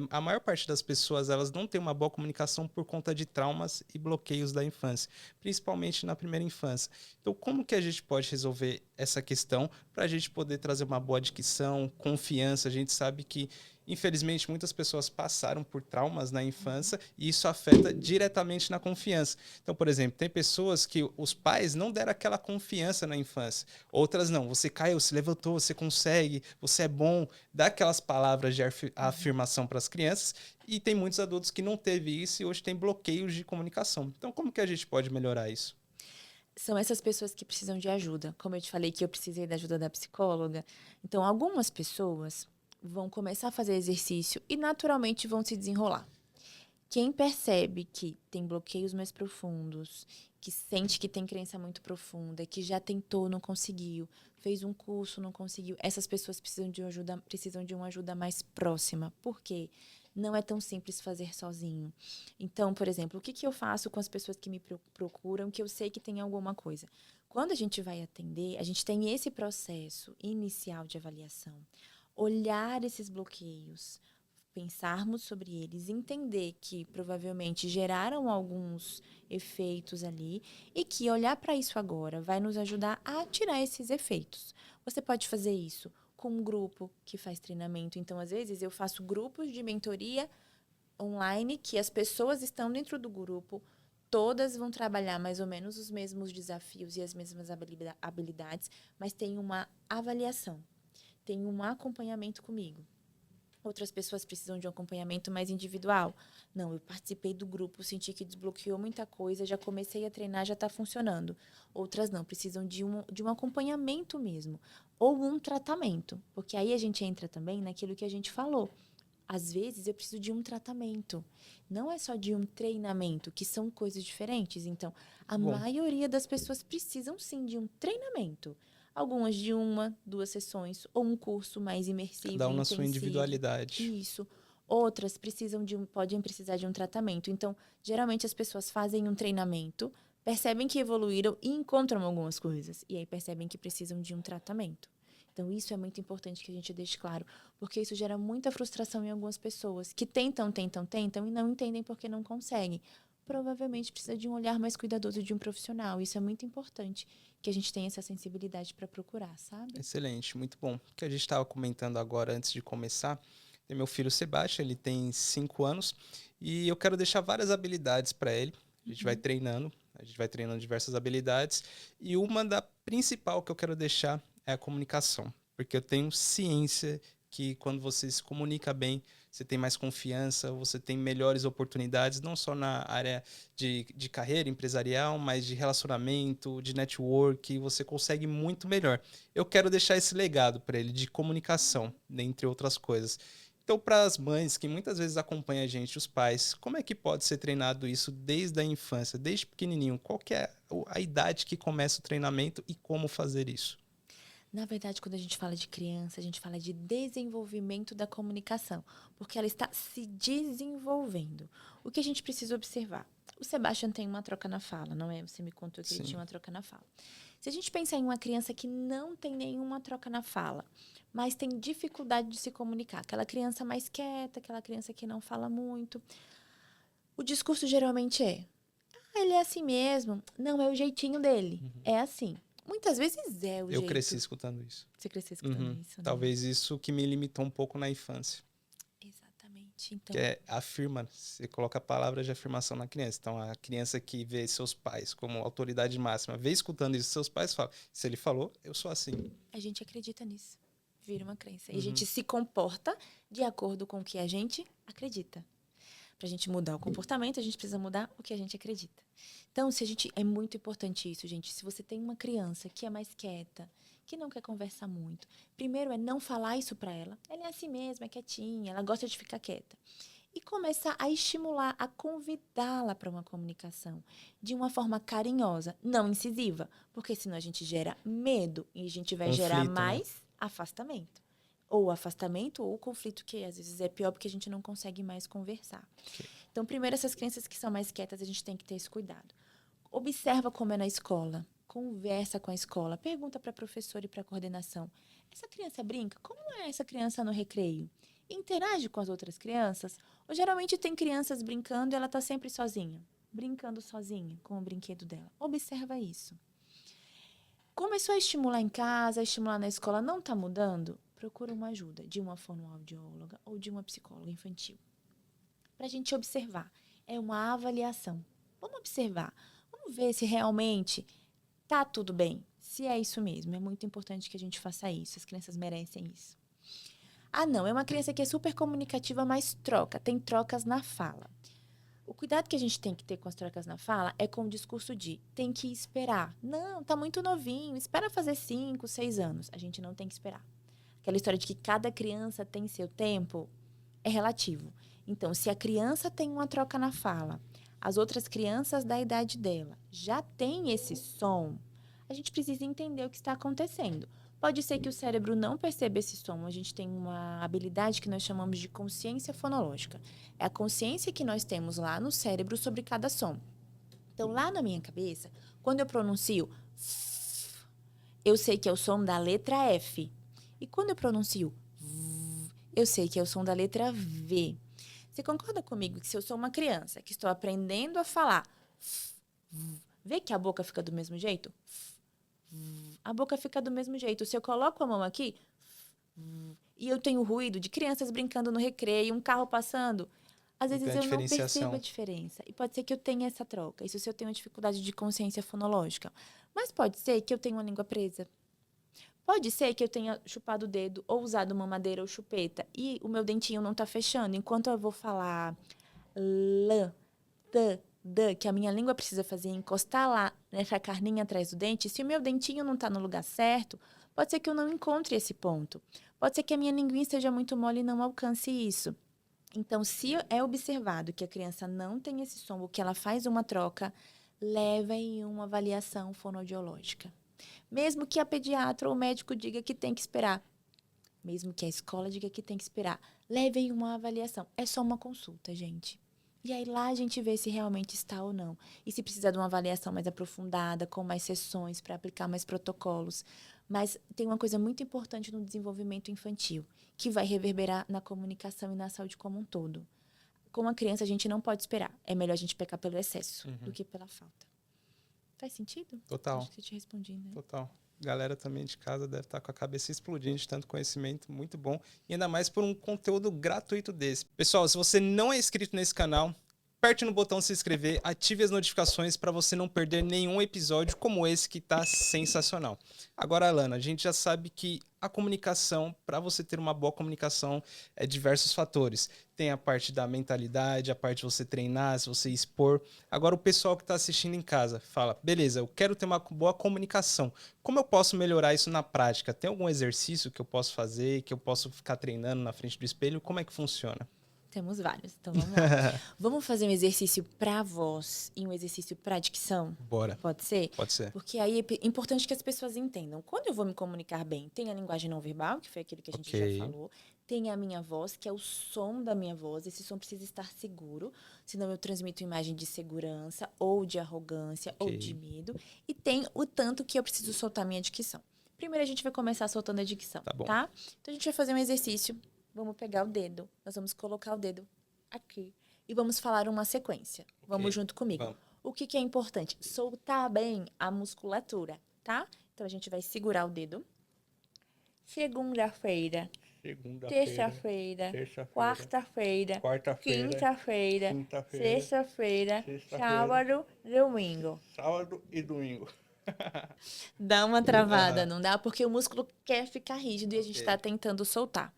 S2: a maior parte das pessoas elas não tem uma boa comunicação por conta de traumas e bloqueios da infância, principalmente na primeira infância. Então, como que a gente pode resolver essa questão para a gente poder trazer uma boa dicção, confiança? A gente sabe que, infelizmente, muitas pessoas passaram por traumas na infância e isso afeta diretamente na confiança. Então, por exemplo, tem pessoas que os pais não deram aquela confiança na infância. Outras não. Você caiu, se levantou, você consegue, você é bom. Dá aquelas palavras de afirmação para as crianças. E tem muitos adultos que não teve isso e hoje tem bloqueios de comunicação. Então, como que a gente pode melhorar isso?
S1: São essas pessoas que precisam de ajuda. Como eu te falei que eu precisei da ajuda da psicóloga. Então, algumas pessoas vão começar a fazer exercício e naturalmente vão se desenrolar. Quem percebe que tem bloqueios mais profundos, que sente que tem crença muito profunda, que já tentou, não conseguiu, fez um curso, não conseguiu, essas pessoas precisam de uma ajuda mais próxima. Por quê? Não é tão simples fazer sozinho. Então, por exemplo, o que eu faço com as pessoas que me procuram, que eu sei que tem alguma coisa? Quando a gente vai atender, a gente tem esse processo inicial de avaliação. Olhar esses bloqueios, pensarmos sobre eles, entender que provavelmente geraram alguns efeitos ali e que olhar para isso agora vai nos ajudar a tirar esses efeitos. Você pode fazer isso com um grupo que faz treinamento. Então, às vezes, eu faço grupos de mentoria online que as pessoas estão dentro do grupo, todas vão trabalhar mais ou menos os mesmos desafios e as mesmas habilidades, mas tem uma avaliação, tem um acompanhamento comigo. Outras pessoas precisam de um acompanhamento mais individual. Não, eu participei do grupo, senti que desbloqueou muita coisa, já comecei a treinar, já está funcionando. Outras não, precisam de um acompanhamento mesmo. Ou um tratamento. Porque aí a gente entra também naquilo que a gente falou. Às vezes, eu preciso de um tratamento. Não é só de um treinamento, que são coisas diferentes. Então, a maioria das pessoas precisam, sim, de um treinamento. Algumas de 1, 2 sessões, ou um curso mais imersivo,
S2: Cada um na
S1: intensivo.
S2: sua individualidade.
S1: Isso. Outras podem precisar de um tratamento. Então, geralmente, as pessoas fazem um treinamento, percebem que evoluíram e encontram algumas coisas. E aí percebem que precisam de um tratamento. Então, isso é muito importante que a gente deixe claro, porque isso gera muita frustração em algumas pessoas que tentam e não entendem porque não conseguem. Provavelmente precisa de um olhar mais cuidadoso de um profissional. Isso é muito importante, que a gente tenha essa sensibilidade para procurar, sabe?
S2: Excelente, muito bom. O que a gente estava comentando agora, antes de começar, tem meu filho Sebastião, ele tem 5 anos, e eu quero deixar várias habilidades para ele. A gente vai treinando diversas habilidades, e uma da principal que eu quero deixar é a comunicação, porque eu tenho ciência que quando você se comunica bem, você tem mais confiança, você tem melhores oportunidades, não só na área de carreira empresarial, mas de relacionamento, de network, você consegue muito melhor. Eu quero deixar esse legado para ele de comunicação, dentre outras coisas. Então, para as mães que muitas vezes acompanham a gente, os pais, como é que pode ser treinado isso desde a infância, desde pequenininho? Qual que é a idade que começa o treinamento e como fazer isso?
S1: Na verdade, quando a gente fala de criança, a gente fala de desenvolvimento da comunicação, porque ela está se desenvolvendo. O que a gente precisa observar? O Sebastião tem uma troca na fala, não é? Você me contou que ele tinha uma troca na fala. Se a gente pensar em uma criança que não tem nenhuma troca na fala, mas tem dificuldade de se comunicar, aquela criança mais quieta, aquela criança que não fala muito, o discurso geralmente é: ele é assim mesmo, não é o jeitinho dele, é assim. Muitas vezes é o
S2: Eu
S1: jeito.
S2: cresci escutando isso.
S1: Você cresceu escutando isso, né?
S2: Talvez isso que me limitou um pouco na infância.
S1: Exatamente. Então,
S2: Que é afirma, você coloca a palavra de afirmação na criança. Então, a criança que vê seus pais como autoridade máxima, vê escutando isso, seus pais falam, se ele falou, eu sou assim.
S1: a gente acredita nisso. Vira uma crença. E a gente se comporta de acordo com o que a gente acredita. Para a gente mudar o comportamento, a gente precisa mudar o que a gente acredita. Então, é muito importante isso, gente. Se você tem uma criança que é mais quieta, que não quer conversar muito, primeiro é não falar isso para ela. Ela é assim mesmo, é quietinha, ela gosta de ficar quieta. E começar a estimular, a convidá-la para uma comunicação de uma forma carinhosa, não incisiva, porque senão a gente gera medo e a gente vai gerar mais afastamento. Ou afastamento ou conflito, que às vezes é pior porque a gente não consegue mais conversar. Então, primeiro, essas crianças que são mais quietas, a gente tem que ter esse cuidado. Observa como é na escola, conversa com a escola, pergunta para a professora e para a coordenação. Essa criança brinca? Como é essa criança no recreio? Interage com as outras crianças? Ou geralmente tem crianças brincando e ela está sempre sozinha, brincando sozinha com o brinquedo dela. Observa isso. Começou a estimular em casa, a estimular na escola, não está mudando? Procura uma ajuda de uma fonoaudióloga ou de uma psicóloga infantil. Para a gente observar. É uma avaliação. Vamos observar. Vamos ver se realmente está tudo bem. Se é isso mesmo. É muito importante que a gente faça isso. As crianças merecem isso. Ah, não. É uma criança que é super comunicativa, mas tem trocas na fala. O cuidado que a gente tem que ter com as trocas na fala é com o discurso de tem que esperar. Não, tá muito novinho. Espera fazer 5, 6 anos. A gente não tem que esperar. Aquela história de que cada criança tem seu tempo é relativo. Então, se a criança tem uma troca na fala, as outras crianças da idade dela já têm esse som, a gente precisa entender o que está acontecendo. Pode ser que o cérebro não perceba esse som. A gente tem uma habilidade que nós chamamos de consciência fonológica. É a consciência que nós temos lá no cérebro sobre cada som. Então, lá na minha cabeça, quando eu pronuncio f, eu sei que é o som da letra F. E quando eu pronuncio v, eu sei que é o som da letra V. Você concorda comigo que se eu sou uma criança que estou aprendendo a falar, vê que a boca fica do mesmo jeito? A boca fica do mesmo jeito. Se eu coloco a mão aqui e eu tenho ruído de crianças brincando no recreio, um carro passando, às vezes eu não percebo a diferença. E pode ser que eu tenha essa troca. Isso se eu tenho uma dificuldade de consciência fonológica. Mas pode ser que eu tenha uma língua presa. Pode ser que eu tenha chupado o dedo ou usado mamadeira ou chupeta e o meu dentinho não está fechando. Enquanto eu vou falar l, t, d, que a minha língua precisa fazer, encostar lá nessa carninha atrás do dente, se o meu dentinho não está no lugar certo, pode ser que eu não encontre esse ponto. Pode ser que a minha linguinha esteja muito mole e não alcance isso. Então, se é observado que a criança não tem esse som, ou que ela faz uma troca, leva em uma avaliação fonoaudiológica. Mesmo que a pediatra ou o médico diga que tem que esperar, mesmo que a escola diga que tem que esperar, leve em uma avaliação. É só uma consulta, gente. E aí lá a gente vê se realmente está ou não. E se precisa de uma avaliação mais aprofundada, com mais sessões para aplicar mais protocolos. Mas tem uma coisa muito importante no desenvolvimento infantil, que vai reverberar na comunicação e na saúde como um todo. Com a criança, a gente não pode esperar. É melhor a gente pecar pelo excesso do que pela falta. Faz sentido?
S2: Total.
S1: Acho que eu te respondi, né?
S2: Total. Galera também de casa deve estar com a cabeça explodindo de tanto conhecimento, muito bom. E ainda mais por um conteúdo gratuito desse. Pessoal, se você não é inscrito nesse canal, aperte no botão se inscrever, ative as notificações para você não perder nenhum episódio como esse que está sensacional. Agora, Alana, a gente já sabe que a comunicação, para você ter uma boa comunicação, é diversos fatores. Tem a parte da mentalidade, a parte de você treinar, se você expor. Agora, o pessoal que está assistindo em casa fala, beleza, eu quero ter uma boa comunicação. Como eu posso melhorar isso na prática? Tem algum exercício que eu posso fazer, que eu posso ficar treinando na frente do espelho? Como é que funciona?
S1: Temos vários, então vamos lá. Vamos fazer um exercício para voz e um exercício para dicção?
S2: Bora.
S1: Pode ser?
S2: Pode ser.
S1: Porque aí é importante que as pessoas entendam. Quando eu vou me comunicar bem, tem a linguagem não verbal, que foi aquilo que a gente já falou. Tem a minha voz, que é o som da minha voz. Esse som precisa estar seguro, senão eu transmito imagem de segurança, ou de arrogância, ou de medo. E tem o tanto que eu preciso soltar minha dicção. Primeiro a gente vai começar soltando a dicção, tá? Então a gente vai fazer um exercício. Vamos pegar o dedo, nós vamos colocar o dedo aqui e vamos falar uma sequência. Vamos junto comigo. Vamos. O que é importante? Soltar bem a musculatura, tá? Então, a gente vai segurar o dedo. Segunda-feira, terça-feira, quarta-feira, quinta-feira, sexta-feira, sábado, domingo.
S2: Sábado e domingo.
S1: Dá uma travada, não dá? Porque o músculo quer ficar rígido e a gente está tentando soltar.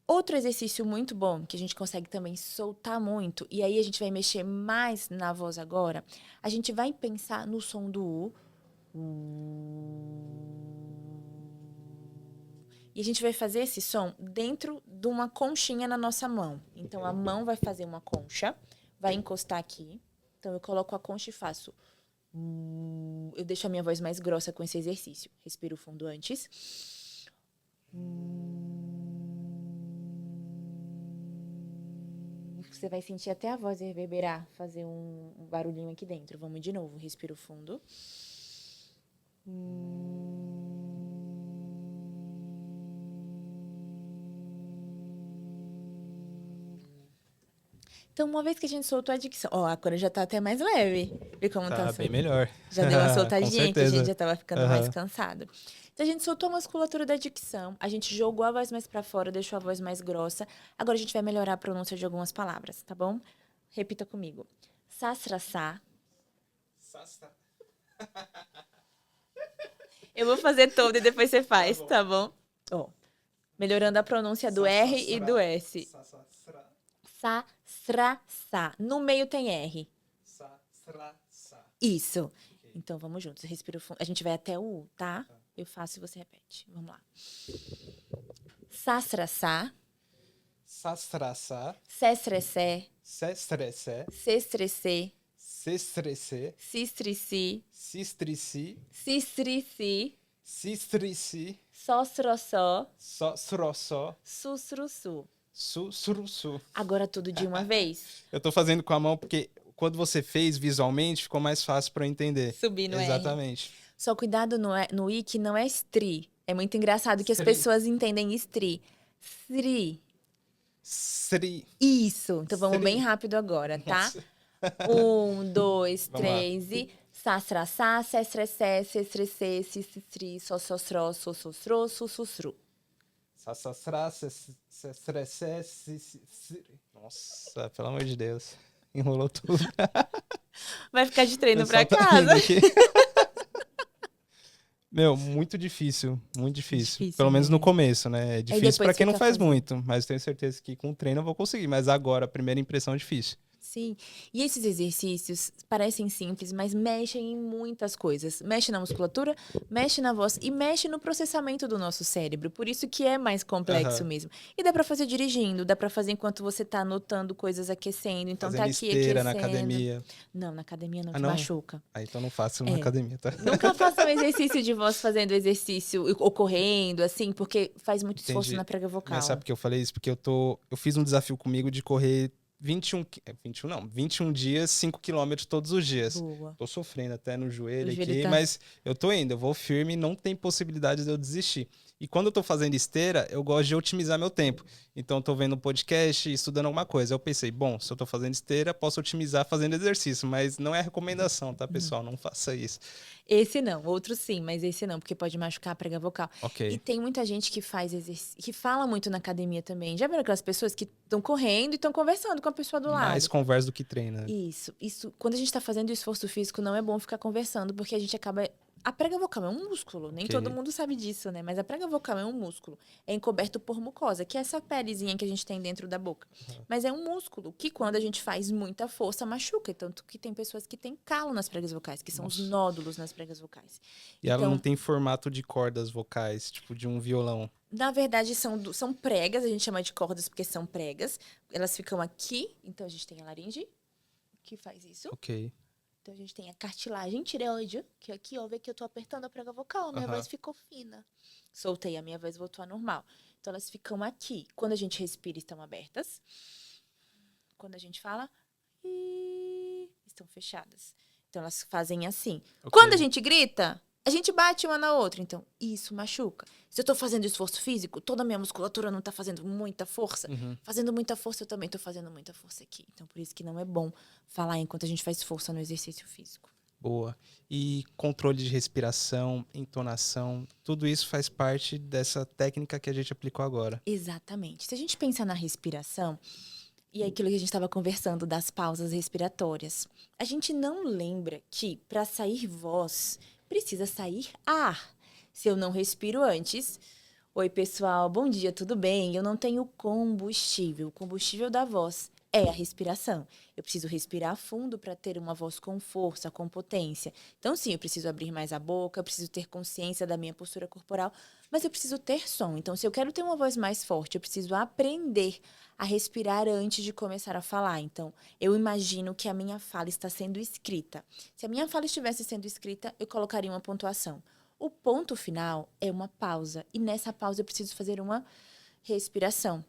S1: Outro exercício muito bom, que a gente consegue também soltar muito, e aí a gente vai mexer mais na voz agora, a gente vai pensar no som do U. E a gente vai fazer esse som dentro de uma conchinha na nossa mão. Então, a mão vai fazer uma concha, vai encostar aqui. Então, eu coloco a concha e faço... Eu deixo a minha voz mais grossa com esse exercício. Respiro fundo antes. Você vai sentir até a voz reverberar, fazer um barulhinho aqui dentro. Vamos de novo. Respiro fundo. Então, uma vez que a gente soltou a dicção... Ó, agora já tá até mais leve. Vê como tá
S2: bem melhor.
S1: Já deu uma soltadinha, que a gente já tava ficando mais cansado. Então, a gente soltou a musculatura da dicção, a gente jogou a voz mais pra fora, deixou a voz mais grossa. Agora, a gente vai melhorar a pronúncia de algumas palavras, tá bom? Repita comigo. Sasraçá. Eu vou fazer todo e depois você faz, tá bom? Ó, melhorando a pronúncia do R e do S. Sasraçá. No meio tem R. Isso. Então, vamos juntos. Respira fundo. A gente vai até o U, tá? Eu faço e você repete. Vamos lá. Sasraçá.
S2: Sastraçá.
S1: Sestrecé.
S2: Sestrecé.
S1: Sestrecê.
S2: Sestrecê.
S1: Sistrici.
S2: Sistrici.
S1: Sistrici.
S2: Sistrici.
S1: Sosroçó.
S2: Sosroçó.
S1: Susruçu.
S2: Susruçu.
S1: Agora tudo de uma vez?
S2: Eu tô fazendo com a mão porque quando você fez visualmente, ficou mais fácil para eu entender.
S1: Subir no R.
S2: Exatamente.
S1: Só cuidado no I, que não é stri. É muito engraçado que as pessoas entendem stri. Sri.
S2: Sri.
S1: Isso. Então vamos bem rápido agora, tá?
S2: Nossa.
S1: 1, 2, 3 e... Sasraçá, sestrecé, sestrecê, sistri, sossosró, sossosrô, sussusru.
S2: Sassasrá, sestrecé, Nossa, pelo amor de Deus. Enrolou tudo.
S1: Vai ficar de treino pra casa.
S2: Meu, muito difícil, muito difícil.
S1: Difícil,
S2: pelo menos
S1: né?
S2: no começo, né? É difícil pra quem não faz
S1: fazendo.
S2: muito, mas tenho certeza que com treino eu vou conseguir. Mas agora, a primeira impressão é difícil.
S1: Sim. E esses exercícios parecem simples, mas mexem em muitas coisas. Mexe na musculatura, mexe na voz e mexe no processamento do nosso cérebro. Por isso que é mais complexo
S2: Aham.
S1: mesmo. E dá pra fazer dirigindo, dá pra fazer enquanto você tá anotando coisas aquecendo. Então tá
S2: Fazendo
S1: aqui
S2: esteira na
S1: aquecendo.
S2: academia.
S1: Não, na academia não
S2: Ah,
S1: te
S2: não?
S1: machuca.
S2: Ah, então não faço na
S1: É.
S2: academia, tá?
S1: Nunca faça um exercício de voz fazendo exercício ou correndo, assim, porque faz muito esforço
S2: Entendi.
S1: na prega
S2: Mas sabe
S1: vocal.
S2: por que eu falei isso? Porque eu fiz um desafio comigo de correr 21 dias, 5 quilômetros todos os dias.
S1: Boa.
S2: Tô sofrendo até no
S1: O
S2: joelho
S1: joelho
S2: aqui,
S1: tá.
S2: mas eu tô indo, eu vou firme, não tem possibilidade de eu desistir. E quando eu tô fazendo esteira, eu gosto de otimizar meu tempo. Então eu tô vendo um podcast, estudando alguma coisa. Eu pensei, bom, se eu tô fazendo esteira, posso otimizar fazendo exercício, mas não é recomendação, tá, pessoal? Não faça isso.
S1: Esse não, outro sim, mas esse não, porque pode machucar a prega vocal. E
S2: Ok.
S1: tem muita gente que faz exercício, que fala muito na academia também. Já viram aquelas pessoas que estão correndo e estão conversando com a pessoa do
S2: Mais
S1: lado?
S2: conversa do que treina.
S1: Isso, quando a gente tá fazendo esforço físico, não é bom ficar conversando, porque a gente acaba. A prega vocal é um músculo, nem todo
S2: Ok.
S1: mundo sabe disso, né? Mas a prega vocal é um músculo. É encoberto por mucosa, que é essa pelezinha que a gente tem dentro da boca. Mas é um músculo que, quando a gente faz muita força, machuca. Tanto que tem pessoas que têm calo nas pregas vocais, que são os
S2: Nossa.
S1: nódulos nas pregas vocais.
S2: E ela não
S1: Então,
S2: tem formato de cordas vocais, tipo de um violão.
S1: na verdade, são pregas, a gente chama de cordas porque são pregas. Elas ficam aqui, então a gente tem a laringe, que faz isso.
S2: Ok.
S1: Então a gente tem a cartilagem tireoide, que aqui, ó, vê que eu tô apertando a prega vocal, a minha
S2: Aham.
S1: voz ficou fina. Soltei, a minha voz voltou a normal. Então elas ficam aqui. Quando a gente respira, estão abertas. Quando a gente fala, estão fechadas. Então elas fazem assim.
S2: Ok.
S1: Quando a gente grita, a gente bate uma na outra. Então isso machuca. Se eu tô fazendo esforço físico, toda a minha musculatura não tá fazendo muita força.
S2: Uhum.
S1: Fazendo muita força, eu também tô fazendo muita força aqui. Então por isso que não é bom falar enquanto a gente faz força no exercício físico.
S2: Boa. E controle de respiração, entonação, tudo isso faz parte dessa técnica que a gente aplicou agora.
S1: Exatamente. Se a gente pensa na respiração, e é aquilo que a gente estava conversando das pausas respiratórias, a gente não lembra que para sair voz precisa sair ar. Se eu não respiro antes, oi pessoal, bom dia, tudo bem? Eu não tenho combustível. O combustível da voz é a respiração. Eu preciso respirar fundo para ter uma voz com força, com potência. Então, sim, eu preciso abrir mais a boca, eu preciso ter consciência da minha postura corporal, mas eu preciso ter som. Então, se eu quero ter uma voz mais forte, eu preciso aprender a respirar antes de começar a falar. Então, eu imagino que a minha fala está sendo escrita. Se a minha fala estivesse sendo escrita, eu colocaria uma pontuação. O ponto final é uma pausa, e nessa pausa eu preciso fazer uma respiração.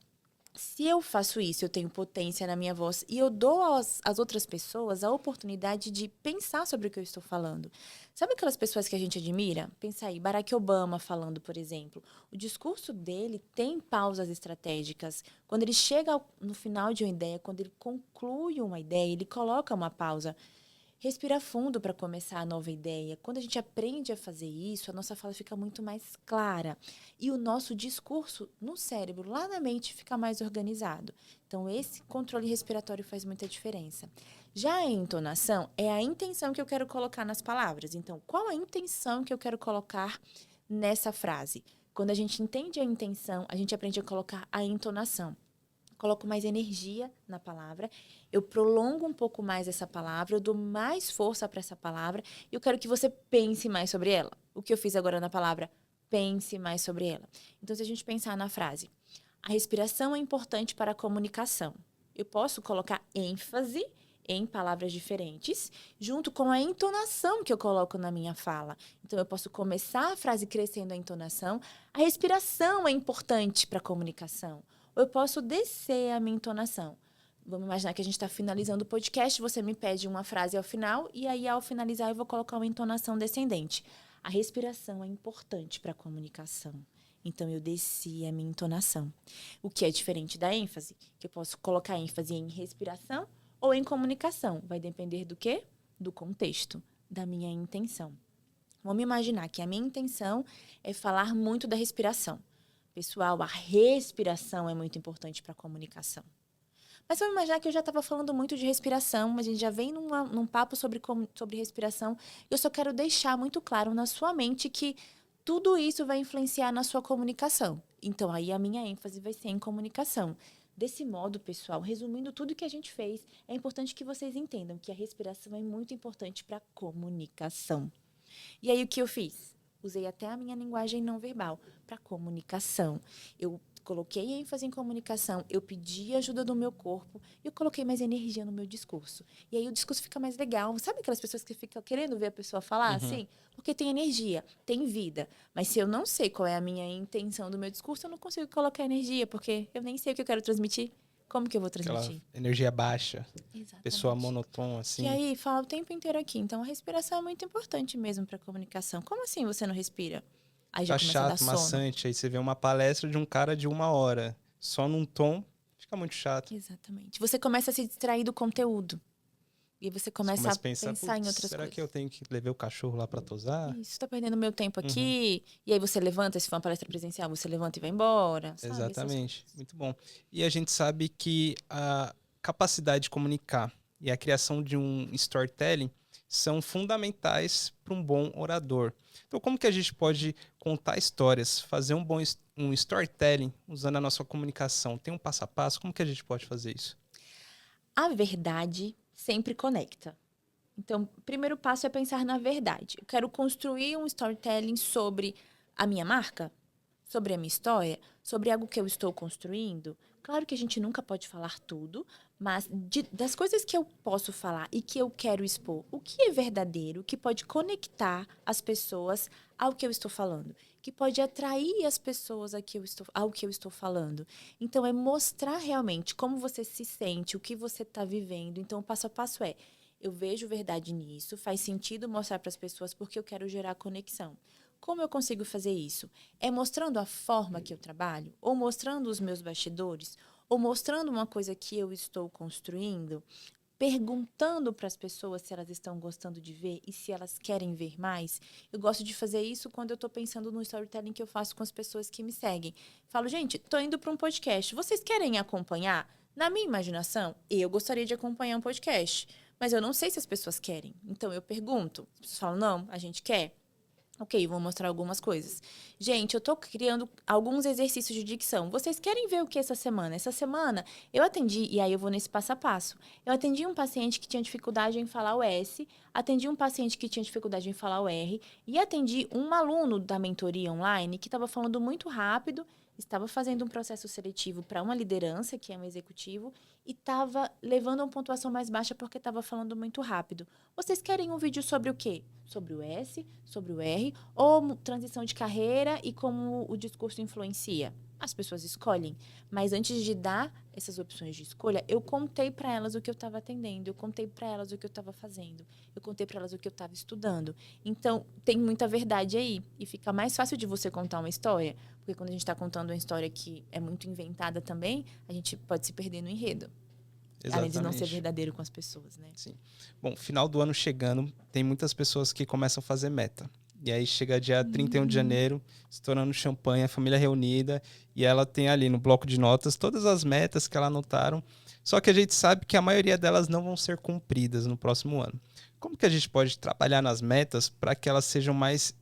S1: Se eu faço isso, eu tenho potência na minha voz e eu dou às outras pessoas a oportunidade de pensar sobre o que eu estou falando. Sabe aquelas pessoas que a gente admira? Pensa aí, Barack Obama falando, por exemplo. O discurso dele tem pausas estratégicas. Quando ele chega no final de uma ideia, quando ele conclui uma ideia, ele coloca uma pausa. Respira fundo para começar a nova ideia. Quando a gente aprende a fazer isso, a nossa fala fica muito mais clara. E o nosso discurso no cérebro, lá na mente, fica mais organizado. Então, esse controle respiratório faz muita diferença. Já a entonação é a intenção que eu quero colocar nas palavras. Então, qual a intenção que eu quero colocar nessa frase? Quando a gente entende a intenção, a gente aprende a colocar a entonação. Coloco mais energia na palavra, eu prolongo um pouco mais essa palavra, eu dou mais força para essa palavra e eu quero que você pense mais sobre ela. O que eu fiz agora na palavra, pense mais sobre ela. Então, se a gente pensar na frase, a respiração é importante para a comunicação. Eu posso colocar ênfase em palavras diferentes, junto com a entonação que eu coloco na minha fala. Então, eu posso começar a frase crescendo a entonação. A respiração é importante para a comunicação. Ou eu posso descer a minha entonação. Vamos imaginar que a gente está finalizando o podcast, você me pede uma frase ao final, e aí, ao finalizar, eu vou colocar uma entonação descendente. A respiração é importante para a comunicação. Então, eu desci a minha entonação. O que é diferente da ênfase, que eu posso colocar ênfase em respiração ou em comunicação. Vai depender do quê? Do contexto, da minha intenção. Vamos imaginar que a minha intenção é falar muito da respiração. Pessoal, a respiração é muito importante para a comunicação. Mas vamos imaginar que eu já estava falando muito de respiração, a gente já vem num papo sobre respiração, e eu só quero deixar muito claro na sua mente que tudo isso vai influenciar na sua comunicação. Então, aí a minha ênfase vai ser em comunicação. Desse modo, pessoal, resumindo tudo que a gente fez, é importante que vocês entendam que a respiração é muito importante para a comunicação. E aí, o que eu fiz? Usei até a minha linguagem não verbal para comunicação. Eu coloquei ênfase em comunicação, eu pedi ajuda do meu corpo, eu coloquei mais energia no meu discurso. E aí o discurso fica mais legal. Sabe aquelas pessoas que ficam querendo ver a pessoa falar assim? Porque tem energia, tem vida. Mas se eu não sei qual é a minha intenção do meu discurso, eu não consigo colocar energia, porque eu nem sei o que eu quero transmitir. Como que eu vou transmitir?
S2: Aquela energia baixa,
S1: Exatamente.
S2: pessoa monotona, assim.
S1: Que aí fala o tempo inteiro aqui. Então a respiração é muito importante mesmo para comunicação. Como assim você não respira? Aí já
S2: Tá
S1: começa a dar
S2: chato,
S1: sono.
S2: maçante. Aí você vê uma palestra de um cara de 1 hora, só num tom, fica muito chato.
S1: Exatamente. Você começa a se distrair do conteúdo. E você começa a pensar em outras
S2: será
S1: coisas.
S2: que eu tenho que levar o cachorro lá pra tosar?
S1: Isso, tá perdendo meu tempo aqui. E aí você levanta, se for uma palestra presencial, você levanta e vai embora. Sabe?
S2: Exatamente, muito bom. E a gente sabe que a capacidade de comunicar e a criação de um storytelling são fundamentais para um bom orador. Então, como que a gente pode contar histórias, fazer um storytelling usando a nossa comunicação? Tem um passo a passo? Como que a gente pode fazer isso?
S1: A verdade sempre conecta. Então, o primeiro passo é pensar na verdade. Eu quero construir um storytelling sobre a minha marca, sobre a minha história, sobre algo que eu estou construindo. Claro que a gente nunca pode falar tudo, mas das coisas que eu posso falar e que eu quero expor, o que é verdadeiro, o que pode conectar as pessoas ao que eu estou falando, que pode atrair as pessoas ao que eu estou falando. Então, é mostrar realmente como você se sente, o que você está vivendo. Então, o passo a passo é: eu vejo verdade nisso, faz sentido mostrar para as pessoas porque eu quero gerar conexão. Como eu consigo fazer isso? É mostrando a forma que eu trabalho? Ou mostrando os meus bastidores? Ou mostrando uma coisa que eu estou construindo? Perguntando para as pessoas se elas estão gostando de ver e se elas querem ver mais. Eu gosto de fazer isso quando eu estou pensando no storytelling que eu faço com as pessoas que me seguem. Falo, gente, estou indo para um podcast. Vocês querem acompanhar? Na minha imaginação, eu gostaria de acompanhar um podcast. Mas eu não sei se as pessoas querem. Então eu pergunto. As pessoas falam, não, a gente quer. Ok, vou mostrar algumas coisas. Gente, eu tô criando alguns exercícios de dicção. Vocês querem ver o que essa semana? Essa semana eu atendi, e aí eu vou nesse passo a passo. Eu atendi um paciente que tinha dificuldade em falar o S, atendi um paciente que tinha dificuldade em falar o R, e atendi um aluno da mentoria online que estava falando muito rápido, estava fazendo um processo seletivo para uma liderança, que é um executivo, e estava levando a uma pontuação mais baixa porque estava falando muito rápido. Vocês querem um vídeo sobre o quê? Sobre o S, sobre o R, ou transição de carreira e como o discurso influencia? As pessoas escolhem. Mas antes de dar essas opções de escolha, eu contei para elas o que eu estava atendendo, eu contei para elas o que eu estava fazendo, eu contei para elas o que eu estava estudando. Então, tem muita verdade aí. E fica mais fácil de você contar uma história, porque quando a gente está contando uma história que é muito inventada também, a gente pode se perder no enredo.
S2: Exatamente.
S1: Além de não ser verdadeiro com as pessoas, né?
S2: Sim. Bom, final do ano chegando, tem muitas pessoas que começam a fazer meta. E aí chega dia 31 de janeiro, estourando champanhe, a família reunida, e ela tem ali no bloco de notas todas as metas que ela anotaram, só que a gente sabe que a maioria delas não vão ser cumpridas no próximo ano. Como que a gente pode trabalhar nas metas para que elas sejam mais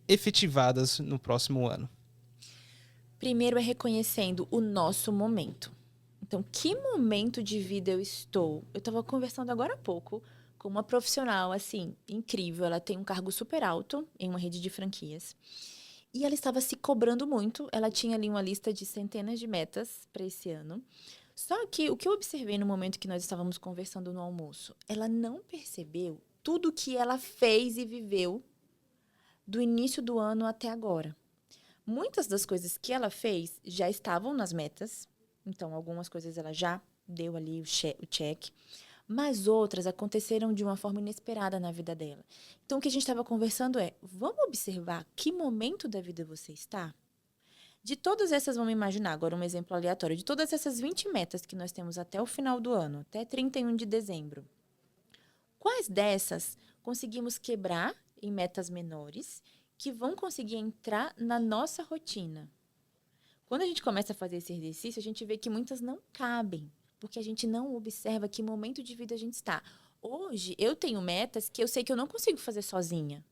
S2: efetivadas no próximo ano?
S1: Primeiro é reconhecendo o nosso momento. Então, que momento de vida eu estou? Eu estava conversando agora há pouco com uma profissional, assim, incrível. Ela tem um cargo super alto em uma rede de franquias. E ela estava se cobrando muito. Ela tinha ali uma lista de centenas de metas para esse ano. Só que o que eu observei no momento que nós estávamos conversando no almoço, ela não percebeu tudo que ela fez e viveu do início do ano até agora. Muitas das coisas que ela fez já estavam nas metas. Então, algumas coisas ela já deu ali o check. Mas outras aconteceram de uma forma inesperada na vida dela. Então, o que a gente estava conversando é, vamos observar que momento da vida você está? De todas essas, vamos imaginar agora um exemplo aleatório, de todas essas 20 metas que nós temos até o final do ano, até 31 de dezembro, quais dessas conseguimos quebrar em metas menores que vão conseguir entrar na nossa rotina? Quando a gente começa a fazer esse exercício, a gente vê que muitas não cabem, porque a gente não observa que momento de vida a gente está. Hoje, eu tenho metas que eu sei que eu não consigo fazer sozinha.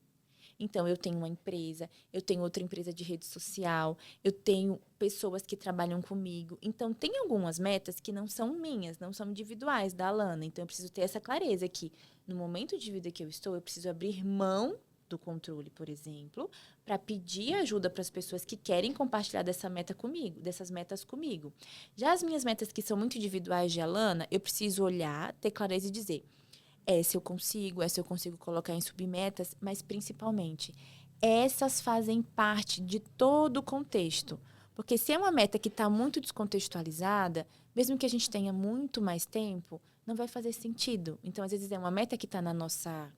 S1: Então, eu tenho uma empresa, eu tenho outra empresa de rede social, eu tenho pessoas que trabalham comigo. Então, tem algumas metas que não são minhas, não são individuais da Alana. Então, eu preciso ter essa clareza que, no momento de vida que eu estou, eu preciso abrir mão do controle, por exemplo, para pedir ajuda para as pessoas que querem compartilhar dessa meta comigo, dessas metas comigo. Já as minhas metas que são muito individuais de Alana, eu preciso olhar, ter clareza e dizer: essa eu consigo colocar em submetas, mas principalmente, essas fazem parte de todo o contexto. Porque se é uma meta que está muito descontextualizada, mesmo que a gente tenha muito mais tempo, não vai fazer sentido. Então, às vezes, é uma meta que está na nossa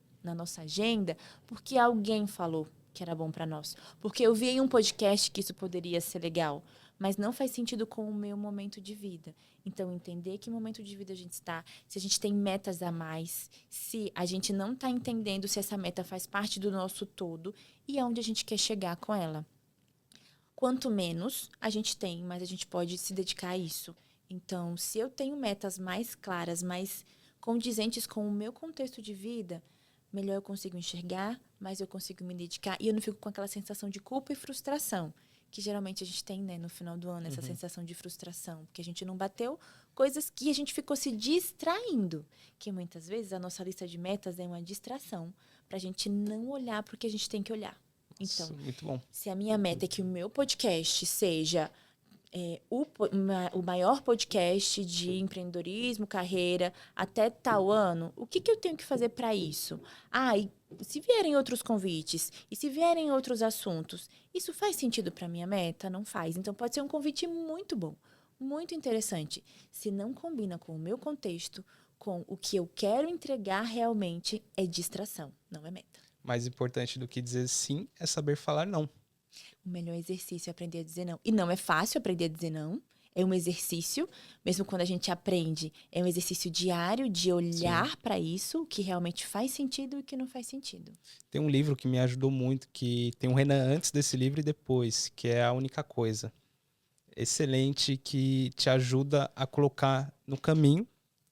S1: agenda porque alguém falou que era bom para nós. Porque eu vi em um podcast que isso poderia ser legal, mas não faz sentido com o meu momento de vida. Então, entender que momento de vida a gente está, se a gente tem metas a mais, se a gente não está entendendo se essa meta faz parte do nosso todo e aonde a gente quer chegar com ela. Quanto menos a gente tem, mais a gente pode se dedicar a isso. Então, se eu tenho metas mais claras, mais condizentes com o meu contexto de vida, melhor eu consigo enxergar, mais eu consigo me dedicar e eu não fico com aquela sensação de culpa e frustração que geralmente a gente tem, né, no final do ano, essa sensação de frustração, porque a gente não bateu coisas que a gente ficou se distraindo, que muitas vezes a nossa lista de metas é uma distração para a gente não olhar para o que a gente tem que olhar. Então,
S2: muito bom.
S1: Se a minha meta é que o meu podcast seja o maior podcast de empreendedorismo, carreira, até tal ano, o que eu tenho que fazer para isso? E se vierem outros convites, e se vierem outros assuntos, isso faz sentido para minha meta? Não faz. Então, pode ser um convite muito bom, muito interessante. Se não combina com o meu contexto, com o que eu quero entregar realmente, é distração, não é meta.
S2: Mais importante do que dizer sim é saber falar não.
S1: O melhor exercício é aprender a dizer não. E não é fácil aprender a dizer não. É um exercício, mesmo quando a gente aprende, é um exercício diário de olhar para isso, o que realmente faz sentido e o que não faz sentido.
S2: Tem um livro que me ajudou muito, que tem um Renan antes desse livro e depois, que é A Única Coisa. Excelente, que te ajuda a colocar no caminho,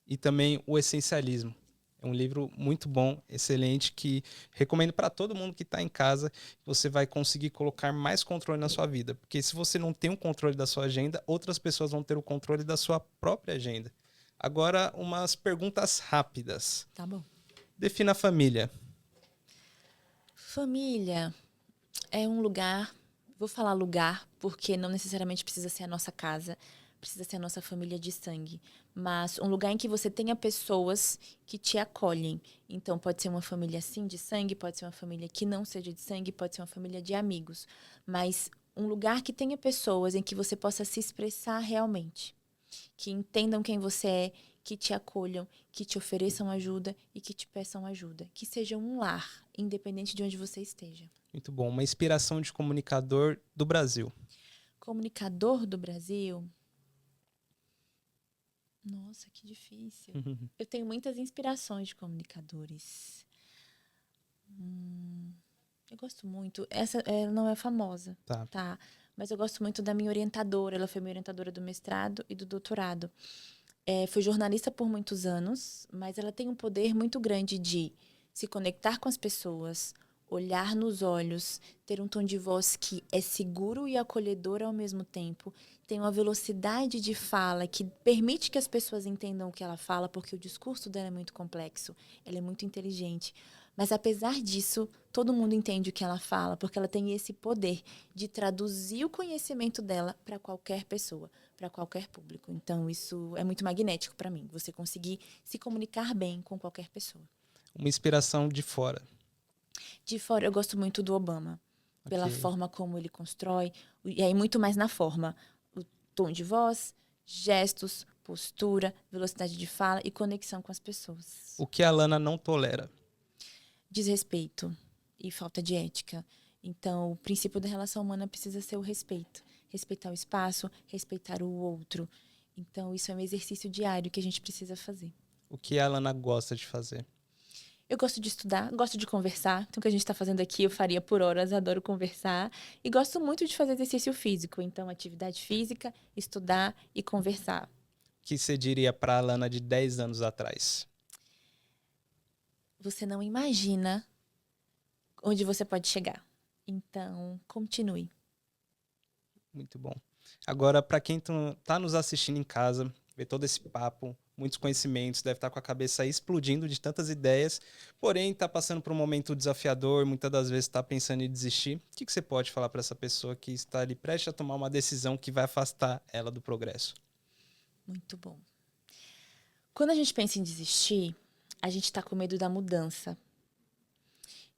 S2: e também O Essencialismo. É um livro muito bom, excelente, que recomendo para todo mundo que está em casa. Você vai conseguir colocar mais controle na sua vida. Porque se você não tem o controle da sua agenda, outras pessoas vão ter o controle da sua própria agenda. Agora, umas perguntas rápidas.
S1: Tá bom.
S2: Defina a família.
S1: Família é um lugar, vou falar lugar, porque não necessariamente precisa ser a nossa casa, precisa ser a nossa família de sangue, mas um lugar em que você tenha pessoas que te acolhem. Então, pode ser uma família, sim, de sangue, pode ser uma família que não seja de sangue, pode ser uma família de amigos, mas um lugar que tenha pessoas em que você possa se expressar realmente, que entendam quem você é, que te acolham, que te ofereçam ajuda e que te peçam ajuda. Que seja um lar, independente de onde você esteja.
S2: Muito bom. Uma inspiração de comunicador do Brasil.
S1: Comunicador do Brasil? Nossa, que difícil. Eu tenho muitas inspirações de comunicadores. Eu gosto muito. Essa não é famosa, tá? Mas eu gosto muito da minha orientadora. Ela foi minha orientadora do mestrado e do doutorado. Foi jornalista por muitos anos, mas ela tem um poder muito grande de se conectar com as pessoas, olhar nos olhos, ter um tom de voz que é seguro e acolhedor ao mesmo tempo, tem uma velocidade de fala que permite que as pessoas entendam o que ela fala, porque o discurso dela é muito complexo, ela é muito inteligente. Mas, apesar disso, todo mundo entende o que ela fala, porque ela tem esse poder de traduzir o conhecimento dela para qualquer pessoa, para qualquer público. Então, isso é muito magnético para mim, você conseguir se comunicar bem com qualquer pessoa.
S2: Uma inspiração de fora.
S1: De fora, eu gosto muito do Obama, pela forma como ele constrói, e aí muito mais na forma. O tom de voz, gestos, postura, velocidade de fala e conexão com as pessoas.
S2: O que a Alana não tolera?
S1: Desrespeito e falta de ética. Então, o princípio da relação humana precisa ser o respeito. Respeitar o espaço, respeitar o outro. Então, isso é um exercício diário que a gente precisa fazer.
S2: O que a Alana gosta de fazer?
S1: Eu gosto de estudar, gosto de conversar. Então, o que a gente está fazendo aqui, eu faria por horas, adoro conversar. E gosto muito de fazer exercício físico. Então, atividade física, estudar e conversar.
S2: O que você diria para a Alana de 10 anos atrás?
S1: Você não imagina onde você pode chegar. Então, continue.
S2: Muito bom. Agora, para quem tá nos assistindo em casa, ver todo esse papo, muitos conhecimentos, deve estar com a cabeça aí explodindo de tantas ideias, porém está passando por um momento desafiador, muitas das vezes está pensando em desistir. O que você pode falar para essa pessoa que está ali prestes a tomar uma decisão que vai afastar ela do progresso?
S1: Muito bom. Quando a gente pensa em desistir, a gente está com medo da mudança.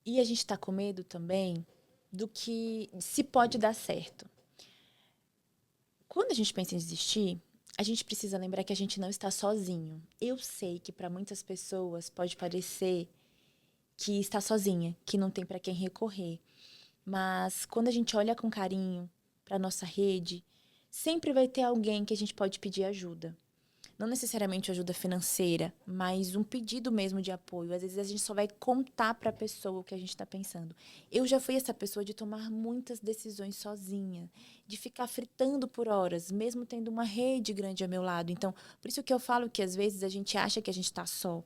S1: E a gente está com medo também do que se pode dar certo. Quando a gente pensa em desistir, a gente precisa lembrar que a gente não está sozinho. Eu sei que para muitas pessoas pode parecer que está sozinha, que não tem para quem recorrer. Mas quando a gente olha com carinho para a nossa rede, sempre vai ter alguém que a gente pode pedir ajuda. Não necessariamente ajuda financeira, mas um pedido mesmo de apoio. Às vezes a gente só vai contar para a pessoa o que a gente está pensando. Eu já fui essa pessoa de tomar muitas decisões sozinha, de ficar fritando por horas, mesmo tendo uma rede grande ao meu lado. Então, por isso que eu falo que às vezes a gente acha que a gente está só.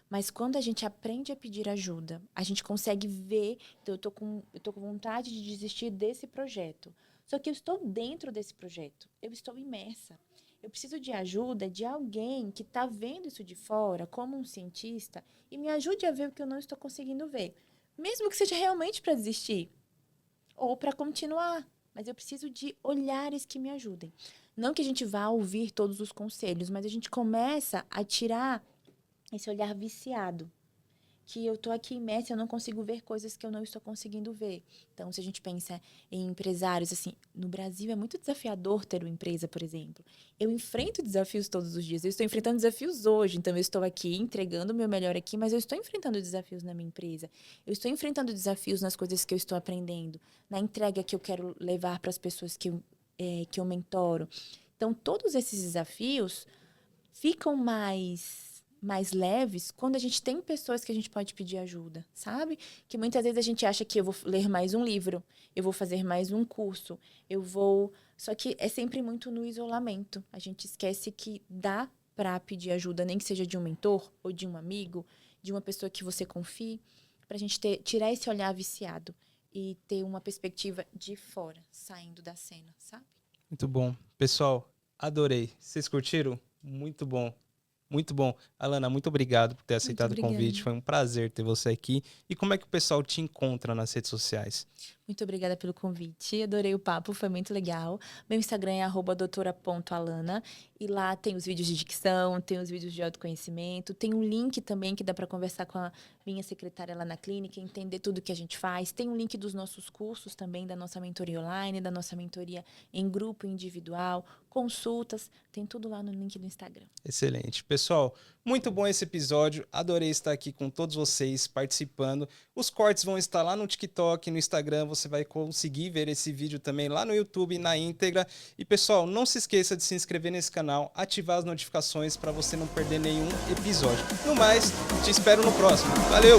S1: Mas quando a gente aprende a pedir ajuda, a gente consegue ver, então eu tô com vontade de desistir desse projeto. Só que eu estou dentro desse projeto, eu estou imersa. Eu preciso de ajuda de alguém que está vendo isso de fora, como um cientista, e me ajude a ver o que eu não estou conseguindo ver. Mesmo que seja realmente para desistir ou para continuar. Mas eu preciso de olhares que me ajudem. Não que a gente vá ouvir todos os conselhos, mas a gente começa a tirar esse olhar viciado. Que eu estou aqui imersa e eu não consigo ver coisas que eu não estou conseguindo ver. Então, se a gente pensa em empresários, assim, no Brasil é muito desafiador ter uma empresa, por exemplo. Eu enfrento desafios todos os dias. Eu estou enfrentando desafios hoje. Então, eu estou aqui entregando o meu melhor aqui, mas eu estou enfrentando desafios na minha empresa. Eu estou enfrentando desafios nas coisas que eu estou aprendendo, na entrega que eu quero levar para as pessoas que eu mentoro. Então, todos esses desafios ficam mais leves quando a gente tem pessoas que a gente pode pedir ajuda, sabe? Que muitas vezes a gente acha que eu vou ler mais um livro, eu vou fazer mais um curso, Só que é sempre muito no isolamento. A gente esquece que dá para pedir ajuda, nem que seja de um mentor ou de um amigo, de uma pessoa que você confie, para a gente tirar esse olhar viciado e ter uma perspectiva de fora, saindo da cena, sabe?
S2: Muito bom. Pessoal, adorei. Vocês curtiram? Muito bom. Muito bom. Alana, muito obrigado por ter aceitado o convite. Foi um prazer ter você aqui. E como é que o pessoal te encontra nas redes sociais?
S1: Muito obrigada pelo convite. Adorei o papo, foi muito legal. Meu Instagram é @doutora.alana. E lá tem os vídeos de dicção, tem os vídeos de autoconhecimento. Tem um link também que dá para conversar com a minha secretária lá na clínica, entender tudo que a gente faz. Tem um link dos nossos cursos também, da nossa mentoria online, da nossa mentoria em grupo, individual, consultas. Tem tudo lá no link do Instagram.
S2: Excelente. Pessoal, muito bom esse episódio. Adorei estar aqui com todos vocês participando. Os cortes vão estar lá no TikTok, no Instagram. Você vai conseguir ver esse vídeo também lá no YouTube, na íntegra. E, pessoal, não se esqueça de se inscrever nesse canal, ativar as notificações para você não perder nenhum episódio. No mais, te espero no próximo. Valeu!